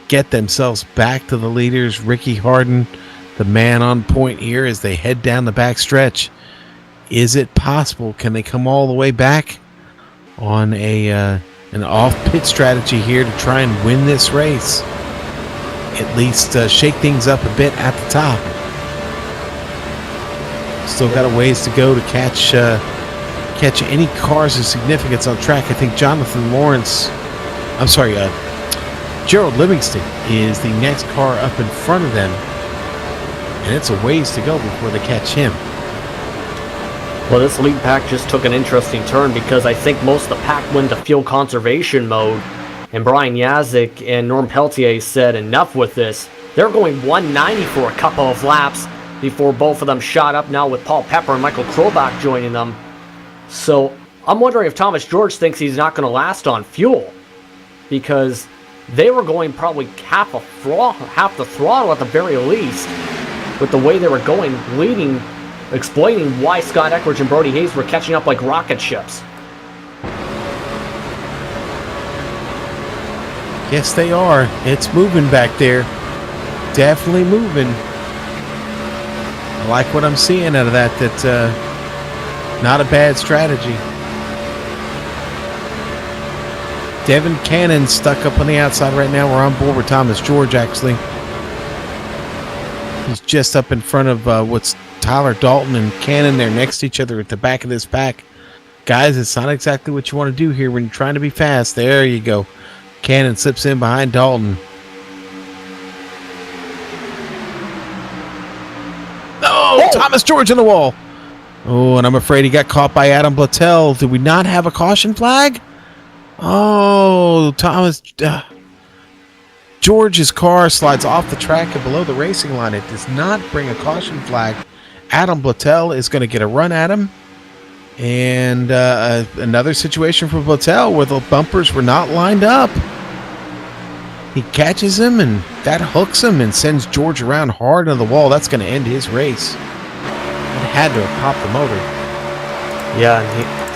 get themselves back to the leaders? Ricky Harden, the man on point here as they head down the back stretch. Is it possible? Can they come all the way back on an off-pit strategy here to try and win this race? At least shake things up a bit at the top. Still got a ways to go to catch any cars of significance on track. I think Gerald Livingston is the next car up in front of them, and it's a ways to go before they catch him. Well, this lead pack just took an interesting turn because I think most of the pack went to fuel conservation mode, and Brian Yazik and Norm Peltier said enough with this. They're going 190 for a couple of laps before both of them shot up now with Paul Pepper and Michael Krobach joining them. So I'm wondering if Thomas George thinks he's not going to last on fuel, because they were going probably half the throttle at the very least with the way they were going, leading, explaining why Scott Eckridge and Brody Hayes were catching up like rocket ships. Yes, they are. It's moving back there. Definitely moving. I like what I'm seeing out of that. That's not a bad strategy. Devin Cannon stuck up on the outside right now. We're on board with Thomas George, actually. He's just up in front of what's Tyler Dalton and Cannon. They're next to each other at the back of this pack. Guys, it's not exactly what you want to do here when you're trying to be fast. There you go. Cannon slips in behind Dalton. Oh, Thomas George on the wall. Oh, and I'm afraid he got caught by Adam Blattel. Did we not have a caution flag? Oh, Thomas George's car slides off the track and below the racing line. It does not bring a caution flag. Adam Blattel is going to get a run at him. And another situation for Blattel where the bumpers were not lined up. He catches him, and that hooks him and sends George around hard on the wall. That's going to end his race. It had to have popped the motor. Yeah,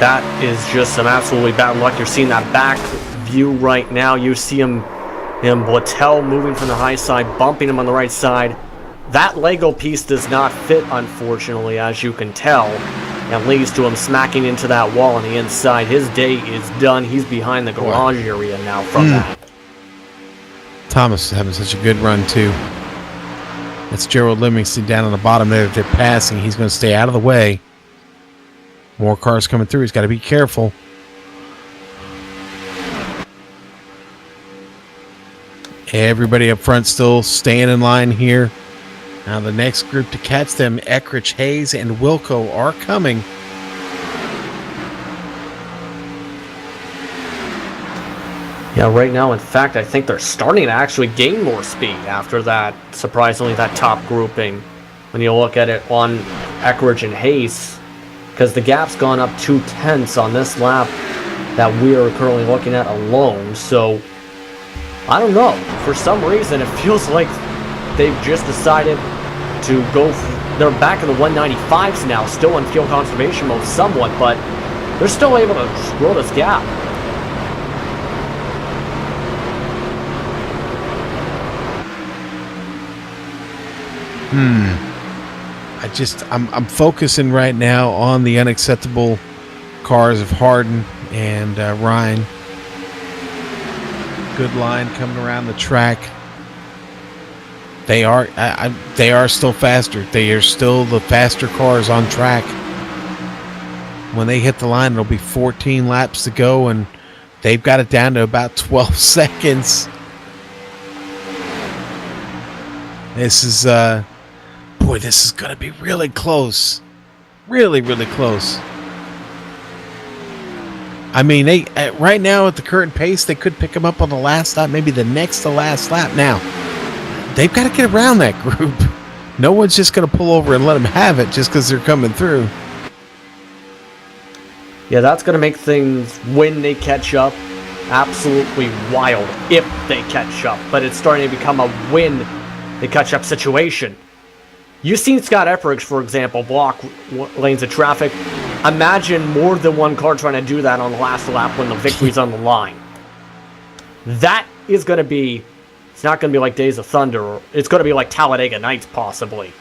that is just some absolutely bad luck. You're seeing that back view right now. You see him Blattel moving from the high side, bumping him on the right side. That Lego piece does not fit, unfortunately, as you can tell. And leads to him smacking into that wall on the inside. His day is done. He's behind the garage area now from that. Thomas is having such a good run, too. That's Gerald Livingston down on the bottom there. They're passing. He's going to stay out of the way. More cars coming through. He's got to be careful. Everybody up front still staying in line here. Now the next group to catch them, Eckrich, Hayes, and Wilco are coming. Yeah, right now, in fact, I think they're starting to actually gain more speed after that, surprisingly, that top grouping. When you look at it on Eckrich and Hayes, because the gap's gone up 2/10 on this lap that we are currently looking at alone. So, I don't know. For some reason, it feels like they've just decided to go. They're back in the 195s now, still in fuel conservation mode somewhat, but they're still able to grow this gap. I'm focusing right now on the unacceptable cars of Harden and Ryan. Good line coming around the track. They are still faster. They are still the faster cars on track. When they hit the line, it'll be 14 laps to go, and they've got it down to about 12 seconds. This is this is going to be really close. Really, really close. I mean, they right now at the current pace, they could pick them up on the last lap, maybe the next to last lap. Now, they've got to get around that group. No one's just going to pull over and let them have it just because they're coming through. Yeah, that's going to make things, when they catch up, absolutely wild if they catch up. But it's starting to become a when they catch up situation. You've seen Scott Epperich, for example, block lanes of traffic. Imagine more than one car trying to do that on the last lap when the victory's on the line. That is going to be, it's not going to be like Days of Thunder. It's going to be like Talladega Nights, possibly.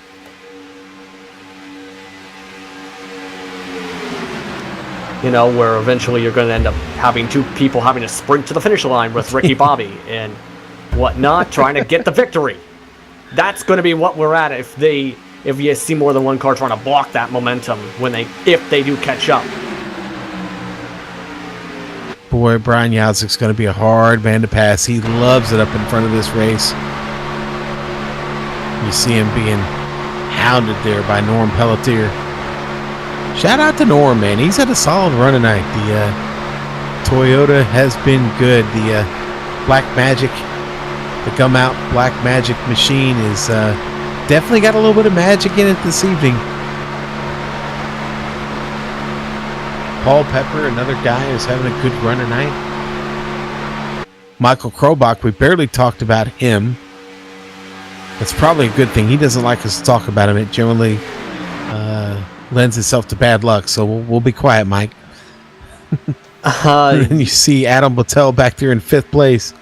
You know, where eventually you're going to end up having two people having to sprint to the finish line with Ricky Bobby and whatnot, trying to get the victory. That's going to be what we're at if you see more than one car trying to block that momentum if they do catch up. Boy, Brian Yazik's going to be a hard man to pass. He loves it up in front of this race. You see him being hounded there by Norm Pelletier. Shout out to Norm, man. He's had a solid run tonight. The Toyota has been good. The Black Magic, the Gum Out Black Magic machine is definitely got a little bit of magic in it this evening. Paul Pepper, another guy who's having a good run tonight. Michael Krobach, we barely talked about him. That's probably a good thing. He doesn't like us to talk about him. It generally lends itself to bad luck, so we'll be quiet, Mike. And you see Adam Littell back there in 5th place.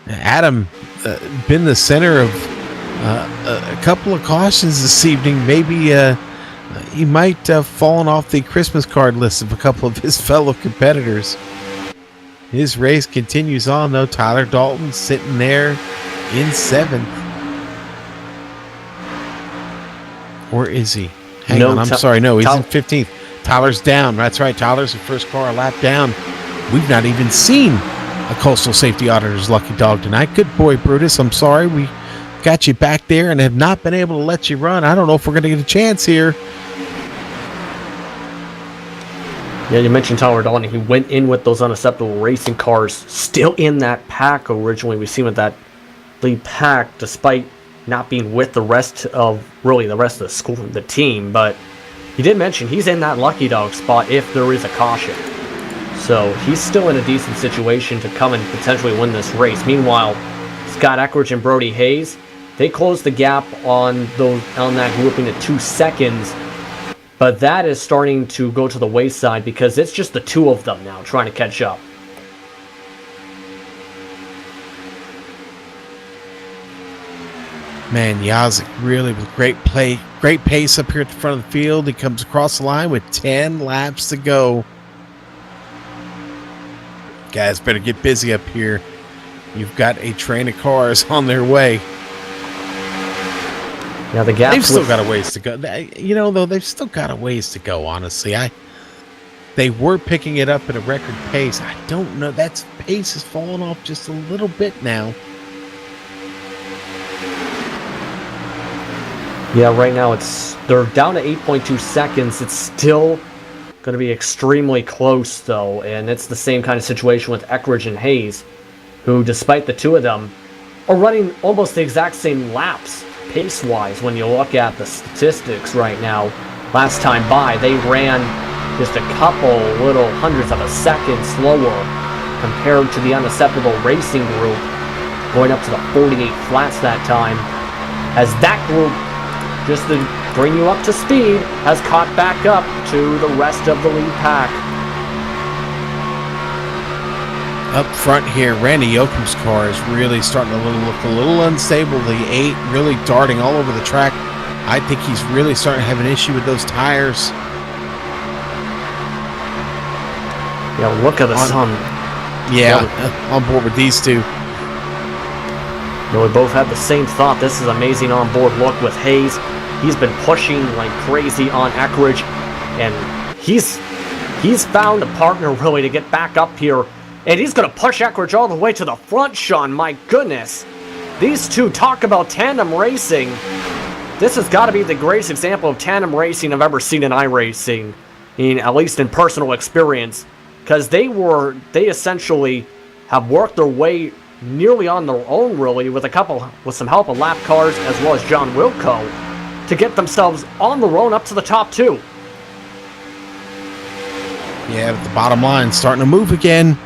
Adam been the center of a couple of cautions this evening. Maybe he might have fallen off the Christmas card list of a couple of his fellow competitors. His race continues on, though. Tyler Dalton sitting there in 7th. Or is he? Hang on, I'm sorry. No, he's in 15th. Tyler's down. That's right. Tyler's the first car a lap down. We've not even seen a Coastal Safety Auditor's lucky dog tonight. Good boy, Brutus. I'm sorry. We got you back there and have not been able to let you run. I don't know if we're going to get a chance here. Yeah, you mentioned Tyler Dalton. He went in with those unacceptable racing cars still in that pack originally. We've seen with that lead pack, despite not being with the rest of the school, the team. But he did mention he's in that lucky dog spot if there is a caution. So he's still in a decent situation to come and potentially win this race. Meanwhile, Scott Eckrich and Brody Hayes, they closed the gap on that grouping to 2 seconds. But that is starting to go to the wayside because it's just the two of them now trying to catch up. Man, Yazik really with great pace up here at the front of the field. He comes across the line with 10 laps to go. Guys, better get busy up here. You've got a train of cars on their way. Yeah, the gap. They've still got a ways to go. They've still got a ways to go, honestly. They were picking it up at a record pace. I don't know. That pace has fallen off just a little bit now. Yeah, right now they're down to 8.2 seconds. It's still going to be extremely close, though, and it's the same kind of situation with Eckridge and Hayes, who, despite the two of them, are running almost the exact same laps, pace-wise, when you look at the statistics right now. Last time by, they ran just a couple little hundredths of a second slower compared to the Unacceptable Racing group, going up to the 48 flats that time, as that group, just to bring you up to speed, has caught back up to the rest of the lead pack. Up front here, Randy Yoakum's car is really starting to look a little unstable. The 8 really darting all over the track. I think he's really starting to have an issue with those tires. Yeah, look at the sun. Yeah, on board with these two. You know, we both had the same thought. This is amazing on-board look with Hayes. He's been pushing like crazy on Eckridge, and he's found a partner really to get back up here, and he's going to push Eckridge all the way to the front, Sean. My goodness. These two talk about tandem racing. This has got to be the greatest example of tandem racing I've ever seen in iRacing, at least in personal experience, because they essentially have worked their way nearly on their own, really, with some help of lap cars as well as John Wilco, to get themselves on the road up to the top 2. Yeah, but the bottom line starting to move again.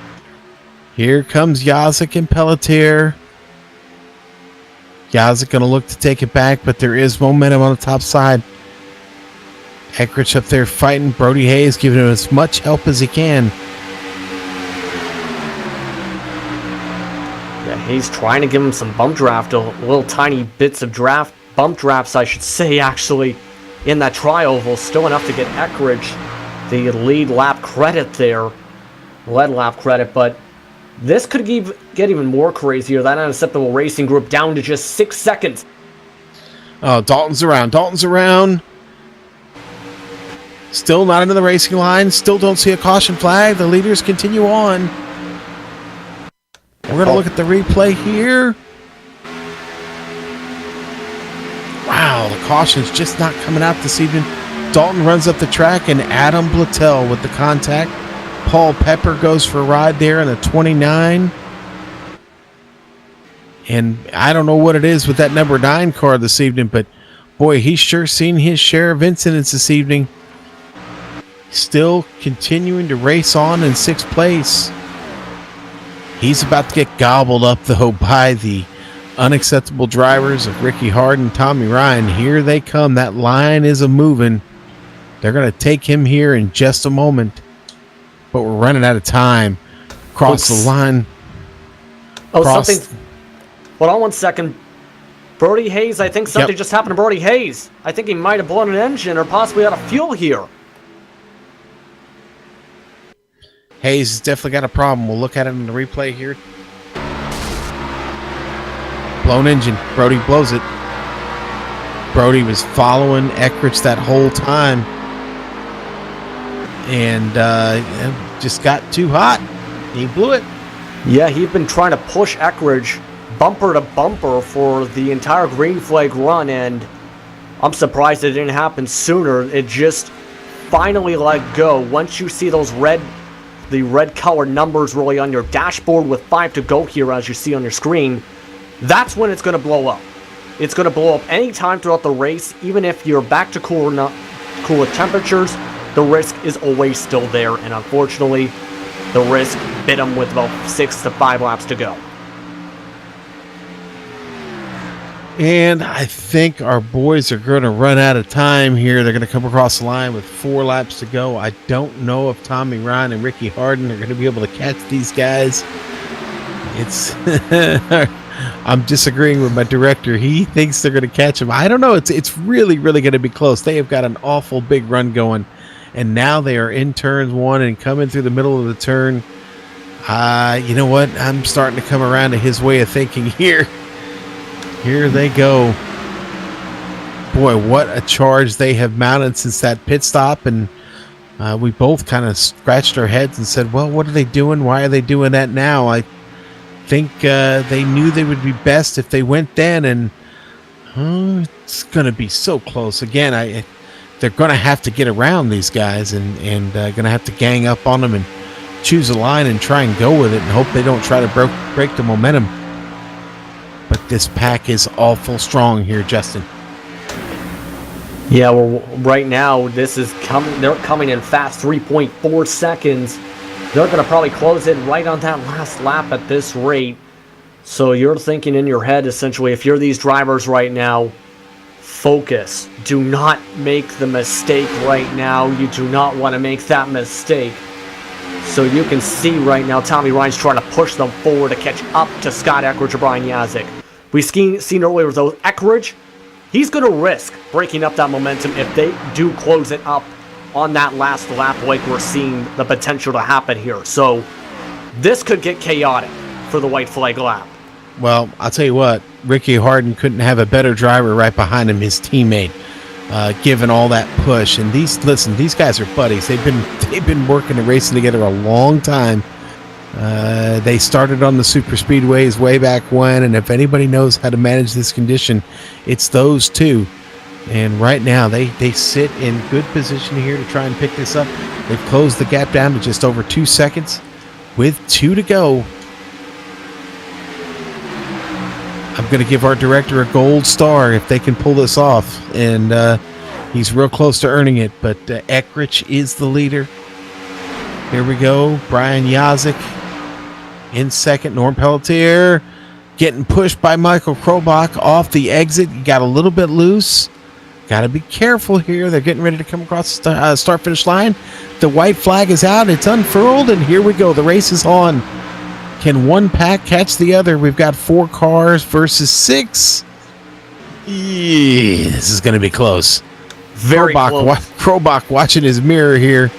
Here comes Yazik and Pelletier. Yazik going to look to take it back, but there is momentum on the top side. Eckridge up there fighting. Brody Hayes giving him as much help as he can. Yeah, Hayes trying to give him some bump draft, little tiny bits of bump drafts, I should say, actually, in that tri-oval. Still enough to get Eckridge the lead lap credit there. Lead lap credit, but this could get even more crazier. That Unacceptable Racing group down to just 6 seconds. Oh, Dalton's around. Still not into the racing line. Still don't see a caution flag. The leaders continue on. We're going to look at the replay here. Wow, the caution's just not coming out this evening. Dalton runs up the track, and Adam Blattel with the contact. Paul Pepper goes for a ride there in a 29. And I don't know what it is with that number 9 car this evening, but boy, he's sure seen his share of incidents this evening. Still continuing to race on in 6th place. He's about to get gobbled up, though, by the unacceptable drivers of Ricky Hardin and Tommy Ryan. Here they come. That line is a-moving. They're going to take him here in just a moment. But we're running out of time. Cross the line. Something. Hold on one second. Brody Hayes, I think something just happened to Brody Hayes. I think he might have blown an engine or possibly out of fuel here. Hayes has definitely got a problem. We'll look at it in the replay here. Blown engine. Brody blows it. Brody was following Eckridge that whole time. And just got too hot. He blew it. Yeah, he'd been trying to push Eckridge bumper to bumper for the entire green flag run, and I'm surprised it didn't happen sooner. It just finally let go. Once you see those the red colored numbers really on your dashboard with 5 to go here, as you see on your screen, that's when it's going to blow up. It's going to blow up anytime throughout the race, even if you're back to cooler temperatures. The risk is always still there, and unfortunately, the risk bit him with about 6 to 5 laps to go. And I think our boys are going to run out of time here. They're going to come across the line with 4 laps to go. I don't know if Tommy Ryan and Ricky Hardin are going to be able to catch these guys. I'm disagreeing with my director. He thinks they're going to catch them. I don't know. It's really, really going to be close. They have got an awful big run going. And now they are in turn 1 and coming through the middle of the turn. You know what? I'm starting to come around to his way of thinking here. Here they go. Boy, what a charge they have mounted since that pit stop. And we both kind of scratched our heads and said, well, what are they doing? Why are they doing that now? I think they knew they would be best if they went then. And Oh, it's going to be so close. Again, they're going to have to get around these guys and going to have to gang up on them and choose a line and try and go with it and hope they don't try to break the momentum. But this pack is awful strong here, Justin. Yeah, well, right now, this is they're coming in fast, 3.4 seconds. They're going to probably close it right on that last lap at this rate. So you're thinking in your head, essentially, if you're these drivers right now, focus. Do not make the mistake right now. You do not want to make that mistake. So you can see right now, Tommy Ryan's trying to push them forward to catch up to Scott Eckridge or Brian Yazik. We've seen earlier with those Eckridge, he's going to risk breaking up that momentum if they do close it up on that last lap like we're seeing the potential to happen here. So this could get chaotic for the white flag lap. Well, I'll tell you what, Ricky Harden couldn't have a better driver right behind him, his teammate, giving all that push. And these guys are buddies. They've been working and racing together a long time. They started on the super speedways way back when, and if anybody knows how to manage this condition, it's those two. And right now they sit in good position here to try and pick this up. They've closed the gap down to just over 2 seconds with 2 to go. I'm going to give our director a gold star if they can pull this off, and he's real close to earning it. But Eckridge is the leader. Here we go. Brian Yazik in second. Norm Pelletier getting pushed by Michael Krobach off the exit. He got a little bit loose. Got to be careful here. They're getting ready to come across the start-finish line. The white flag is out. It's unfurled, and here we go. The race is on. Can one pack catch the other? We've got 4 cars versus 6. This is going to be close. Very close. Krobach watching his mirror here.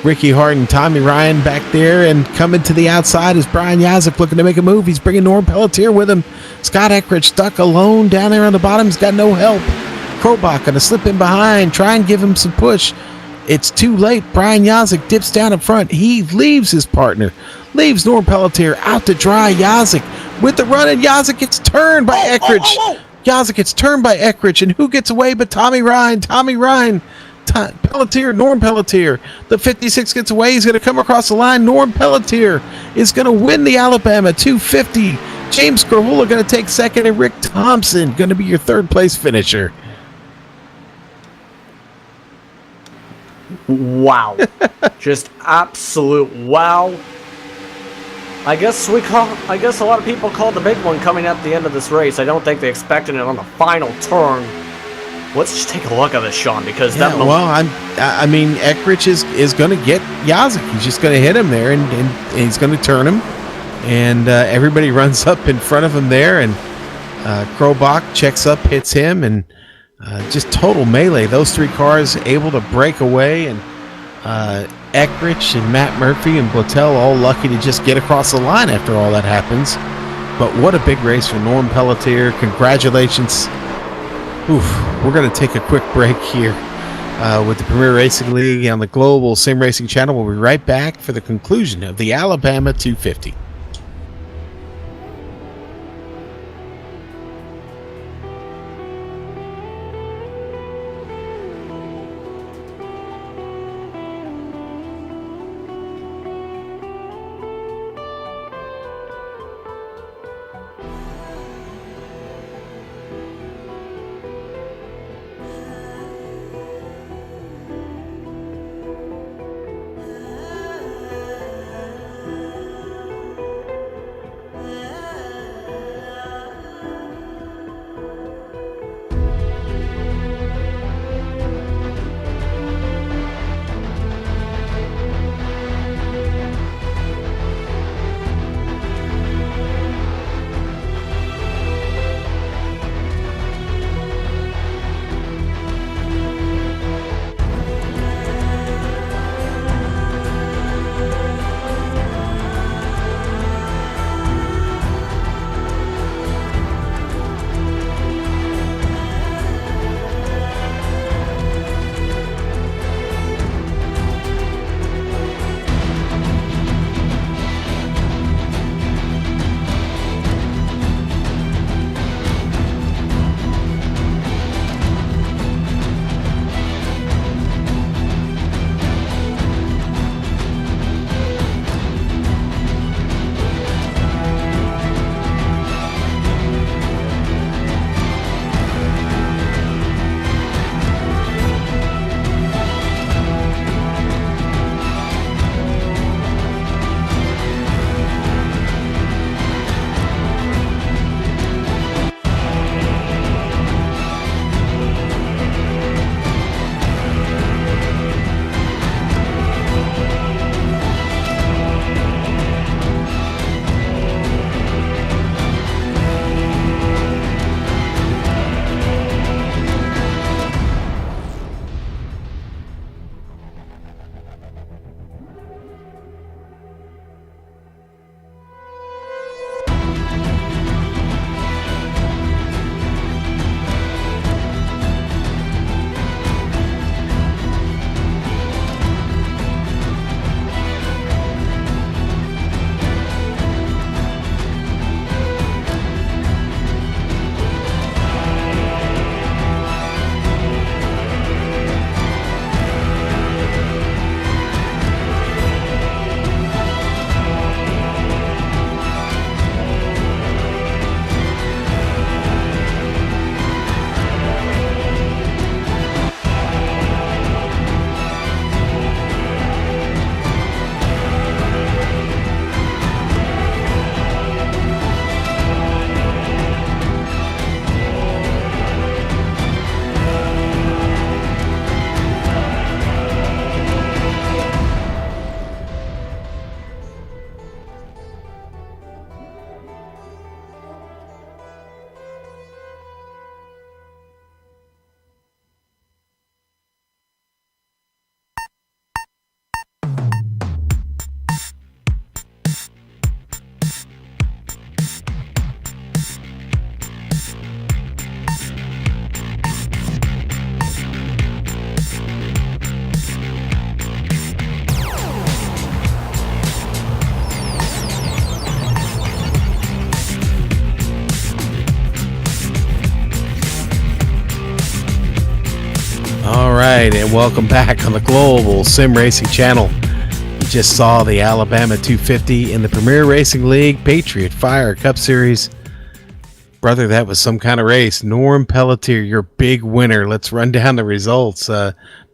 Ricky Harden, Tommy Ryan back there, and coming to the outside is Brian Yazik looking to make a move. He's bringing Norm Pelletier with him. Scott Eckridge stuck alone down there on the bottom. He's got no help. Krobach going to slip in behind, try and give him some push. It's too late. Brian Yazik dips down in front. He leaves his partner. Leaves Norm Pelletier out to dry. Yazik with the run, and Yazik gets turned by Eckridge. Yazik gets turned by Eckridge, and who gets away but Tommy Ryan? Pelletier, Norm Pelletier. The 56 gets away. He's going to come across the line. Norm Pelletier is going to win the Alabama 250. James Gravola going to take second, and Rick Thompson going to be your third place finisher. Wow. Just absolute wow. I guess a lot of people called the big one coming at the end of this race. I don't think they expected it on the final turn. Let's just take a look at this, Sean, because I mean, Eckridge is going to get Yazik. He's just going to hit him there, and he's going to turn him, and everybody runs up in front of him there, and Krobach checks up, hits him, and just total melee. Those 3 cars able to break away, and Eckridge and Matt Murphy and Blotell all lucky to just get across the line after all that happens. But what a big race for Norm Pelletier. Congratulations. We're going to take a quick break here with the Premier Racing League on the Global SimRacing channel. We'll be right back for the conclusion of the Alabama 250. right, and welcome back on the Global Sim Racing channel. You just saw the Alabama 250 in the Premier Racing League Patriot Fire Cup Series. Brother, that was some kind of race. Norm Pelletier, your big winner. Let's run down the results.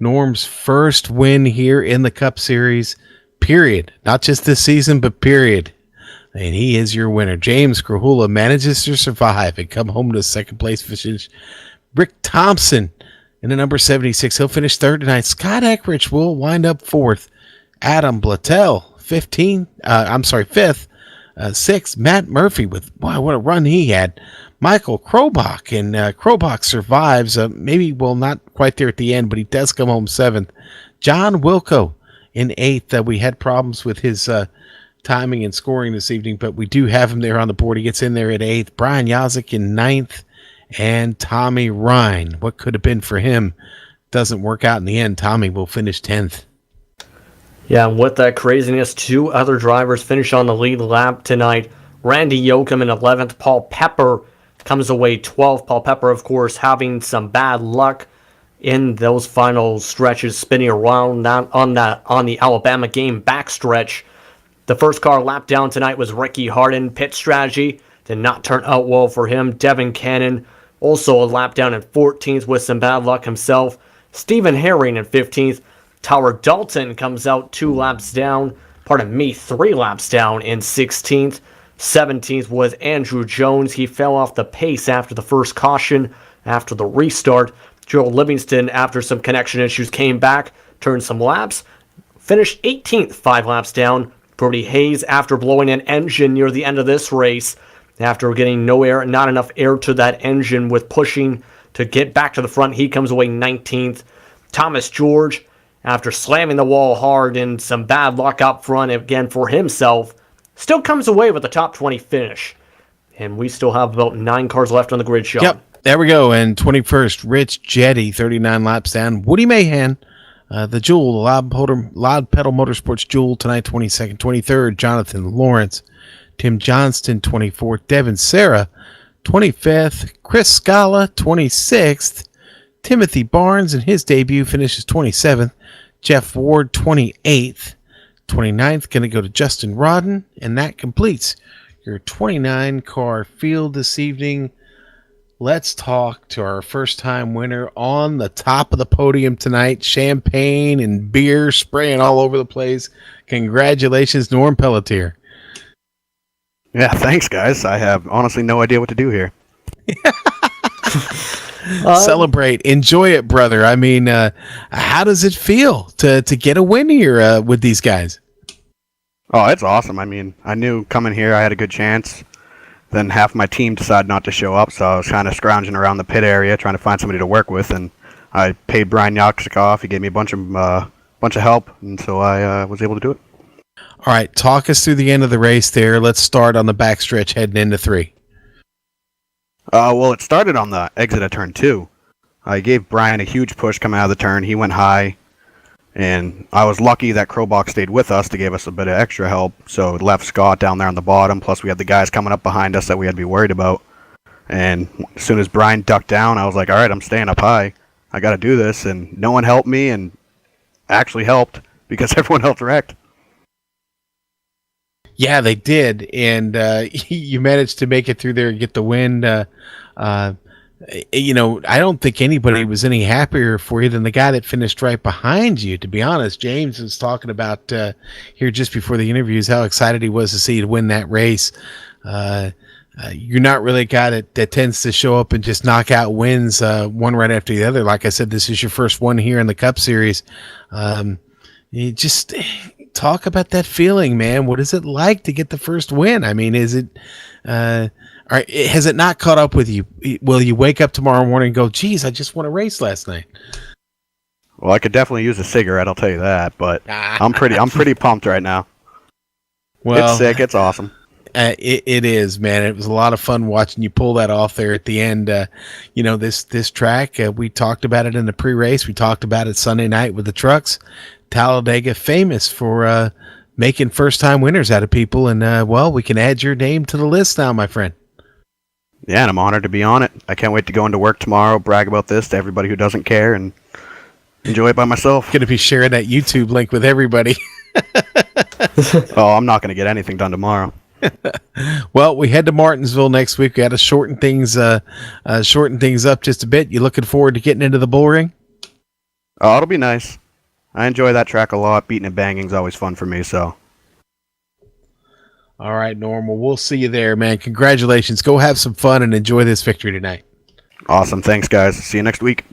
Norm's first win here in the Cup Series, period. Not just this season, but period. And he is your winner. James Krahula manages to survive and come home to second place finish. Rick Thompson in the number 76. He'll finish third tonight. Scott Eckrich will wind up fourth. Adam Blattel, fifth. Sixth. Matt Murphy with, wow, what a run he had. Michael Krobach, and Krobach survives. Maybe, well, not quite there at the end, but he does come home seventh. John Wilco in eighth. We had problems with his timing and scoring this evening, but we do have him there on the board. He gets in there at eighth. Brian Yazik in ninth. And Tommy Ryan, what could have been for him, doesn't work out in the end. Tommy will finish 10th. Yeah, and with that craziness, two other drivers finish on the lead lap tonight. Randy Yoakum in 11th. Paul Pepper comes away 12th. Paul Pepper, of course, having some bad luck in those final stretches, spinning around on the Alabama game backstretch. The first car lap down tonight was Ricky Harden. Pit strategy did not turn out well for him. Devin Cannon also a lap down in 14th with some bad luck himself. Stephen Herring in 15th. Tyler Dalton comes out 3 laps down in 16th. 17th was Andrew Jones. He fell off the pace after the first caution after the restart. Joe Livingston, after some connection issues, came back, turned some laps, finished 18th, 5 laps down. Brody Hayes, after blowing an engine near the end of this race, after getting not enough air to that engine with pushing to get back to the front, he comes away 19th. Thomas George, after slamming the wall hard and some bad luck up front again for himself, still comes away with a top 20 finish. And we still have about 9 cars left on the grid, Sean. Yep, there we go. And 21st, Rich Jetty, 39 laps down. Woody Mahan, the Jewel, the Loud Pedal Motorsports Jewel tonight, 22nd. 23rd, Jonathan Lawrence. Tim Johnston, 24th. Devin Serra, 25th. Chris Scala, 26th. Timothy Barnes, in his debut, finishes 27th. Jeff Ward, 28th. 29th, going to go to Justin Rodden. And that completes your 29-car field this evening. Let's talk to our first-time winner on the top of the podium tonight. Champagne and beer spraying all over the place. Congratulations, Norm Pelletier. Yeah, thanks, guys. I have honestly no idea what to do here. Celebrate. Enjoy it, brother. I mean, how does it feel to get a win here with these guys? Oh, it's awesome. I mean, I knew coming here I had a good chance. Then half my team decided not to show up, so I was kind of scrounging around the pit area trying to find somebody to work with, and I paid Brian Yaksik off. He gave me a bunch of help, and so I was able to do it. All right, talk us through the end of the race there. Let's start on the backstretch heading into 3. Well, it started on the exit of turn 2. I gave Brian a huge push coming out of the turn. He went high, and I was lucky that Krobach stayed with us to give us a bit of extra help, so it left Scott down there on the bottom, plus we had the guys coming up behind us that we had to be worried about. And as soon as Brian ducked down, I was like, all right, I'm staying up high. I got to do this, and no one helped me, and actually helped because everyone else wrecked. Yeah, they did, and you managed to make it through there and get the win. I don't think anybody was any happier for you than the guy that finished right behind you, to be honest. James was talking about here just before the interviews how excited he was to see you win that race. You're not really a guy that tends to show up and just knock out wins one right after the other. Like I said, this is your first one here in the Cup Series. You just talk about that feeling, man. What is it like to get the first win? I mean, is it has it not caught up with you? Will you wake up tomorrow morning and go, geez, I just won a race last night? Well, I could definitely use a cigarette, I'll tell you that, but I'm pretty pumped right now. Well, it's sick, it's awesome. It is, man. It was a lot of fun watching you pull that off there at the end. This track, we talked about it in the pre-race. We talked about it Sunday night with the trucks. Talladega, famous for making first-time winners out of people, and we can add your name to the list now, my friend. Yeah, and I'm honored to be on it. I can't wait to go into work tomorrow, brag about this to everybody who doesn't care, and enjoy it by myself. Going to be sharing that YouTube link with everybody. Oh, I'm not going to get anything done tomorrow. Well, we head to Martinsville next week. We got to shorten things up just a bit. You looking forward to getting into the bull ring? Oh, it'll be nice. I enjoy that track a lot. Beating and banging is always fun for me. So, all right, Norm. Well, we'll see you there, man. Congratulations. Go have some fun and enjoy this victory tonight. awesome. Thanks, guys. See you next week.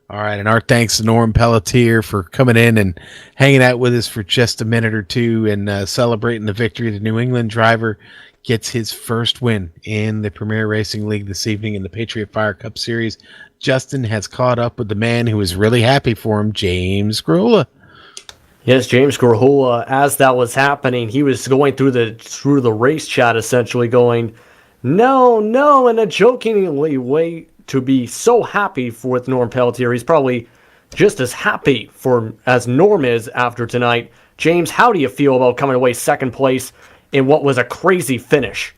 All right, and our thanks to Norm Pelletier for coming in and hanging out with us for just a minute or two and celebrating the victory. The New England driver gets his first win in the Premier Racing League this evening in the Patriot Fire Cup Series. Justin has caught up with the man who is really happy for him, James Grula. Yes, James Grula, as that was happening, he was going through the race chat, essentially going, no, in a jokingly way, to be so happy with Norm Pelletier. He's probably just as happy as Norm is after tonight. James, how do you feel about coming away second place in what was a crazy finish?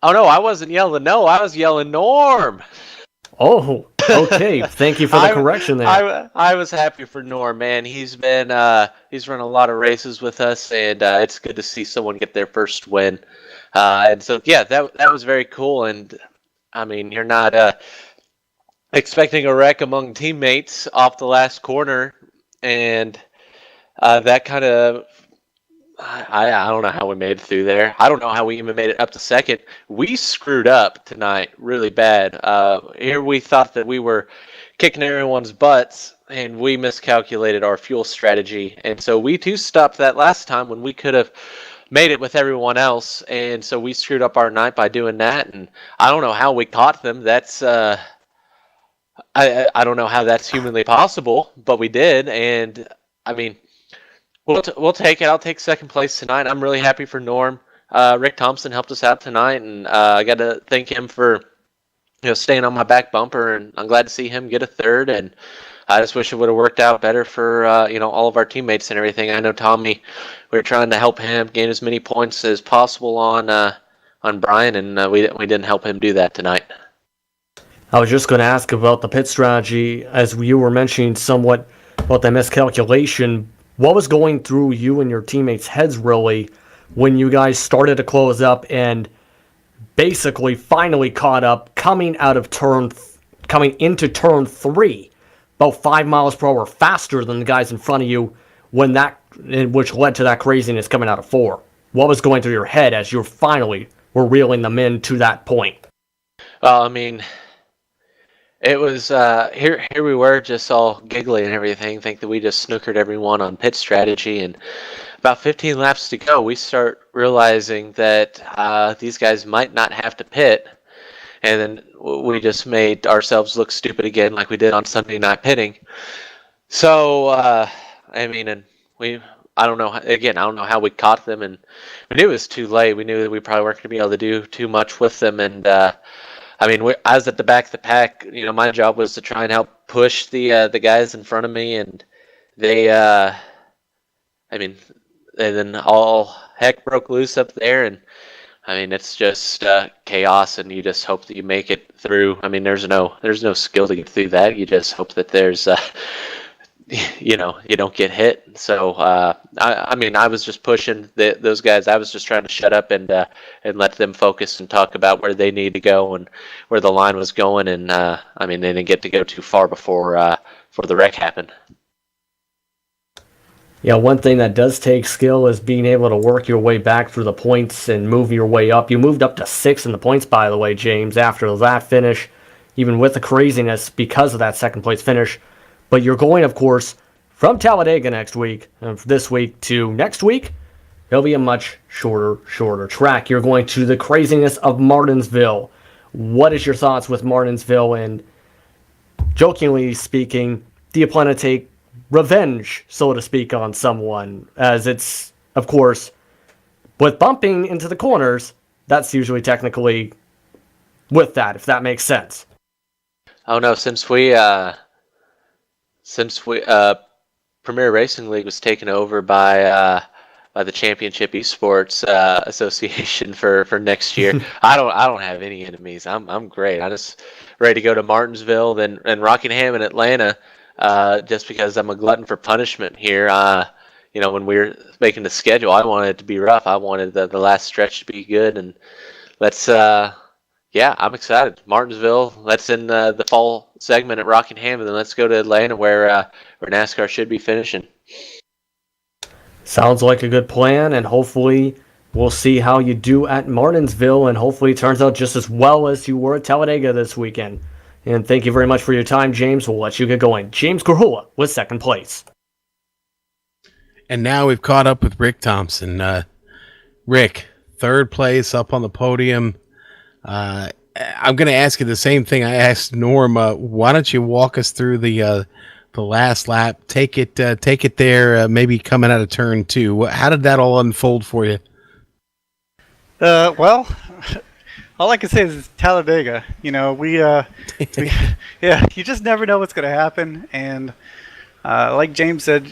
Oh, no, I wasn't yelling no. I was yelling Norm. Oh, okay. Thank you for the correction there. I was happy for Norm, man. He's run a lot of races with us, and it's good to see someone get their first win. And so, yeah, that was very cool. And I mean, you're not expecting a wreck among teammates off the last corner, and that kind of, I don't know how we made it through there. I don't know how we even made it up to second. We screwed up tonight really bad. Here we thought that we were kicking everyone's butts, and we miscalculated our fuel strategy. And so we too stopped that last time when we could have made it with everyone else, and so we screwed up our night by doing that, and I don't know how we caught them. That's I don't know how that's humanly possible, but we did, and I mean, we'll take it. I'll take second place tonight. I'm really happy for Norm. Rick Thompson helped us out tonight, and I got to thank him for staying on my back bumper, and I'm glad to see him get a third, and I just wish it would have worked out better for all of our teammates and everything. I know Tommy, we were trying to help him gain as many points as possible on Brian, and we didn't help him do that tonight. I was just going to ask about the pit strategy, as you were mentioning somewhat about the miscalculation. What was going through you and your teammates' heads really when you guys started to close up and basically finally caught up, coming into turn 3? About 5 miles per hour faster than the guys in front of you, which led to that craziness coming out of 4. What was going through your head as you finally were reeling them in to that point? Well, I mean, it was here we were just all giggly and everything, think that we just snookered everyone on pit strategy, and about 15 laps to go, we start realizing that these guys might not have to pit. And then we just made ourselves look stupid again, like we did on Sunday Night Pitting. So, I mean, and I don't know how we caught them, and we knew it was too late. We knew that we probably weren't going to be able to do too much with them. And I mean, I was at the back of the pack. My job was to try and help push the guys in front of me, and and then all heck broke loose up there, and I mean, it's just chaos, and you just hope that you make it through. I mean, there's no skill to get through that. You just hope that there's, you don't get hit. So, I mean, I was just pushing those guys. I was just trying to shut up and let them focus and talk about where they need to go and where the line was going. And I mean, they didn't get to go too far before the wreck happened. Yeah, one thing that does take skill is being able to work your way back through the points and move your way up. You moved up to 6 in the points, by the way, James, after that finish, even with the craziness because of that second place finish. But you're going, of course, from Talladega next week, and this week to next week, it'll be a much shorter track. You're going to the craziness of Martinsville. What is your thoughts with Martinsville? And jokingly speaking, do you plan to take revenge, so to speak, on someone, as it's, of course, with bumping into the corners, that's usually technically with that, if that makes sense. Oh no, since we Premier Racing League was taken over by the Championship Esports Association for next year, I don't have any enemies. I'm great. I'm just ready to go to Martinsville, then and Rockingham and Atlanta. just because I'm a glutton for punishment here. When we were making the schedule, I wanted it to be rough. I wanted the last stretch to be good, and let's. I'm excited. Martinsville. Let's end the fall segment at Rockingham, and then let's go to Atlanta, where NASCAR should be finishing. Sounds like a good plan, and hopefully we'll see how you do at Martinsville, and hopefully it turns out just as well as you were at Talladega this weekend. And thank you very much for your time, James. We'll let you get going. James Grahula with second place. And now we've caught up with Rick Thompson. Rick, third place up on the podium. I'm going to ask you the same thing I asked Norma. Why don't you walk us through the last lap? Take it there. Maybe coming out of turn 2. How did that all unfold for you? Well, all I can say is Talladega. We you just never know what's going to happen. And like James said,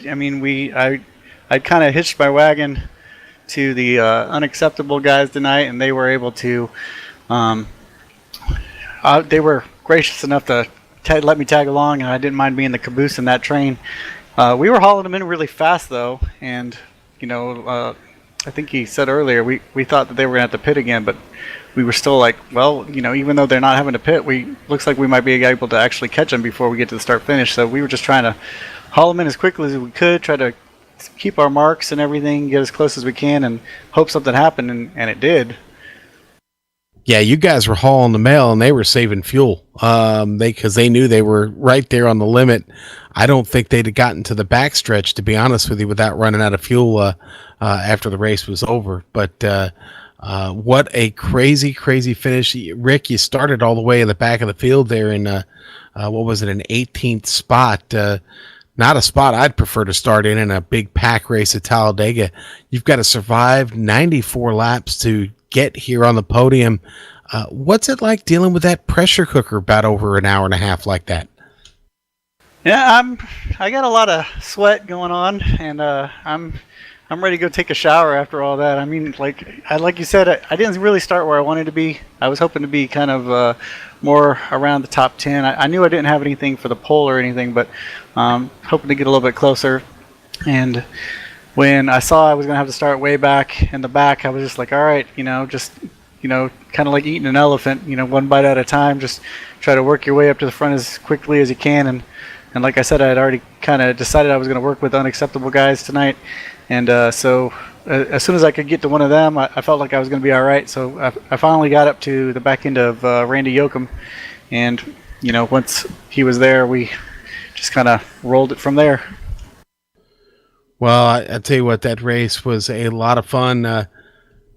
I kind of hitched my wagon to the unacceptable guys tonight, and they were able to. They were gracious enough to let me tag along, and I didn't mind being the caboose in that train. We were hauling them in really fast, though, and I think he said earlier we thought that they were going to have to pit again, but we were still like, well, even though they're not having to pit, looks like we might be able to actually catch them before we get to the start finish. So we were just trying to haul them in as quickly as we could, try to keep our marks and everything, get as close as we can, and hope something happened, and it did. Yeah, you guys were hauling the mail, and they were saving fuel. Because they knew they were right there on the limit. I don't think they'd have gotten to the backstretch, to be honest with you, without running out of fuel after the race was over. But what a crazy, crazy finish. Rick, you started all the way in the back of the field there in, an 18th spot. Not a spot I'd prefer to start in a big pack race at Talladega. You've got to survive 94 laps to get here on the podium. What's it like dealing with that pressure cooker about over an hour and a half like that? Yeah, I got a lot of sweat going on, and I'm ready to go take a shower after all that. Like you said, I didn't really start where I wanted to be. I was hoping to be kind of more around the top 10. I knew I didn't have anything for the pole or anything, but hoping to get a little bit closer. And when I saw I was going to have to start way back in the back, I was just like, all right, kind of like eating an elephant, one bite at a time. Just try to work your way up to the front as quickly as you can. And like I said, I had already kind of decided I was going to work with unacceptable guys tonight. And so as soon as I could get to one of them, I felt like I was going to be all right. So I finally got up to the back end of Randy Yoakum. And, once he was there, we just kind of rolled it from there. Well, I'll tell you what, that race was a lot of fun.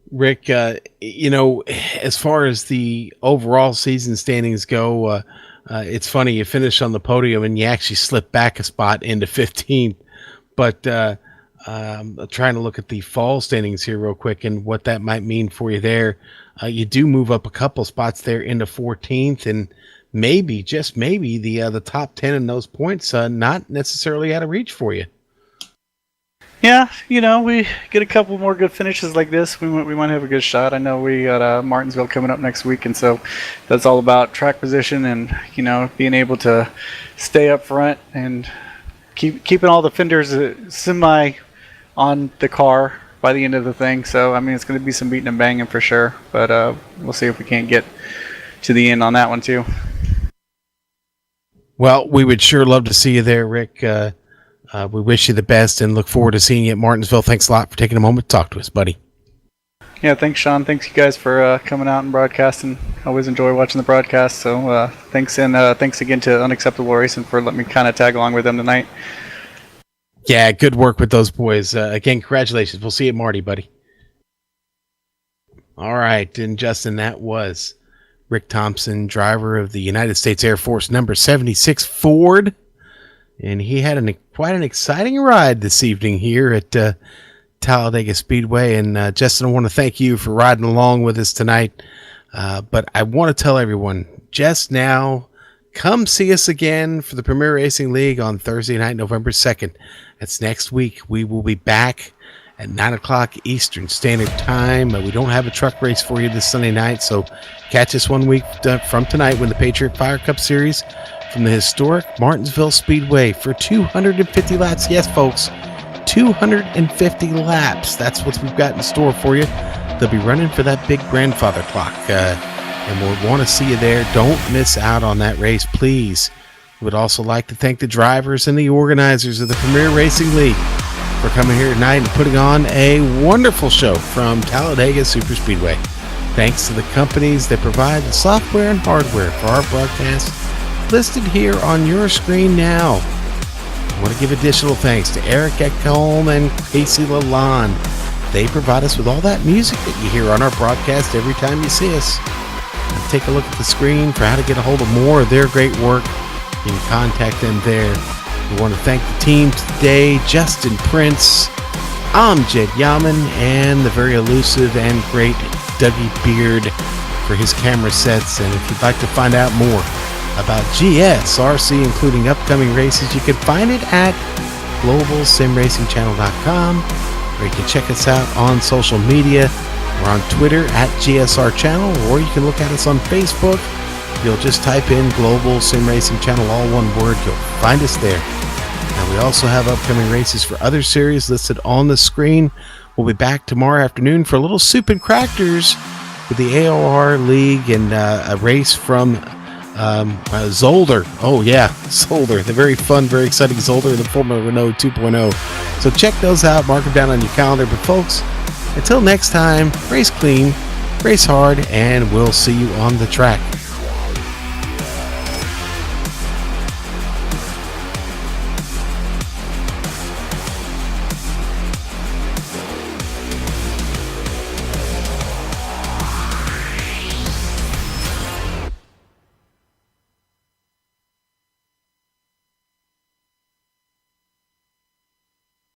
Rick, as far as the overall season standings go, it's funny, you finish on the podium and you actually slip back a spot into 15th. But trying to look at the fall standings here real quick and what that might mean for you there. You do move up a couple spots there into 14th, and maybe, just maybe, the top 10 in those points not necessarily out of reach for you. Yeah, we get a couple more good finishes like this, we might have a good shot. I know we got Martinsville coming up next week, and so that's all about track position and, being able to stay up front and keeping all the fenders semi on the car by the end of the thing. So, it's going to be some beating and banging for sure, but we'll see if we can't get to the end on that one too. Well, we would sure love to see you there, Rick. We wish you the best and look forward to seeing you at Martinsville. Thanks a lot for taking a moment to talk to us, buddy. Yeah, thanks, Sean. Thanks, you guys, for coming out and broadcasting. I always enjoy watching the broadcast. So thanks, and thanks again to Unacceptable Racing for letting me kind of tag along with them tonight. Yeah, good work with those boys. Again, congratulations. We'll see you at Marty, buddy. All right, and Justin, that was Rick Thompson, driver of the United States Air Force number 76 Ford. And he had quite an exciting ride this evening here at Talladega Speedway. And Justin, I want to thank you for riding along with us tonight. But I want to tell everyone, just now, come see us again for the Premier Racing League on Thursday night, November 2nd. That's next week. We will be back at 9 o'clock Eastern Standard Time. We don't have a truck race for you this Sunday night, so catch us 1 week from tonight when the Patriot Fire Cup Series from the historic Martinsville Speedway for 250 laps. Yes, folks, 250 laps. That's what we've got in store for you. They'll be running for that big grandfather clock, and we'll want to see you there. Don't miss out on that race, please. We would also like to thank the drivers and the organizers of the Premier Racing League for coming here tonight and putting on a wonderful show from Talladega Super Speedway. Thanks to the companies that provide the software and hardware for our broadcast, listed here on your screen now. I want to give additional thanks to Eric Ekholm and Casey Lalonde. They provide us with all that music that you hear on our broadcast every time you see us. Now take a look at the screen for how to get a hold of more of their great work. You can contact them there. We want to thank the team today, Justin Prince, Amjad Yaman, and the very elusive and great Dougie Beard for his camera sets. And if you'd like to find out more about GSRC, including upcoming races, you can find it at globalsimracingchannel.com, or you can check us out on social media. We're on Twitter at GSR Channel, or you can look at us on Facebook. You'll just type in Global Sim Racing Channel, all one word. You'll find us there. Now, we also have upcoming races for other series listed on the screen. We'll be back tomorrow afternoon for a little soup and crackers with the AOR League and a race from Zolder. Oh, yeah, Zolder. The very fun, very exciting Zolder, the former Renault 2.0. So check those out. Mark them down on your calendar. But, folks, until next time, race clean, race hard, and we'll see you on the track.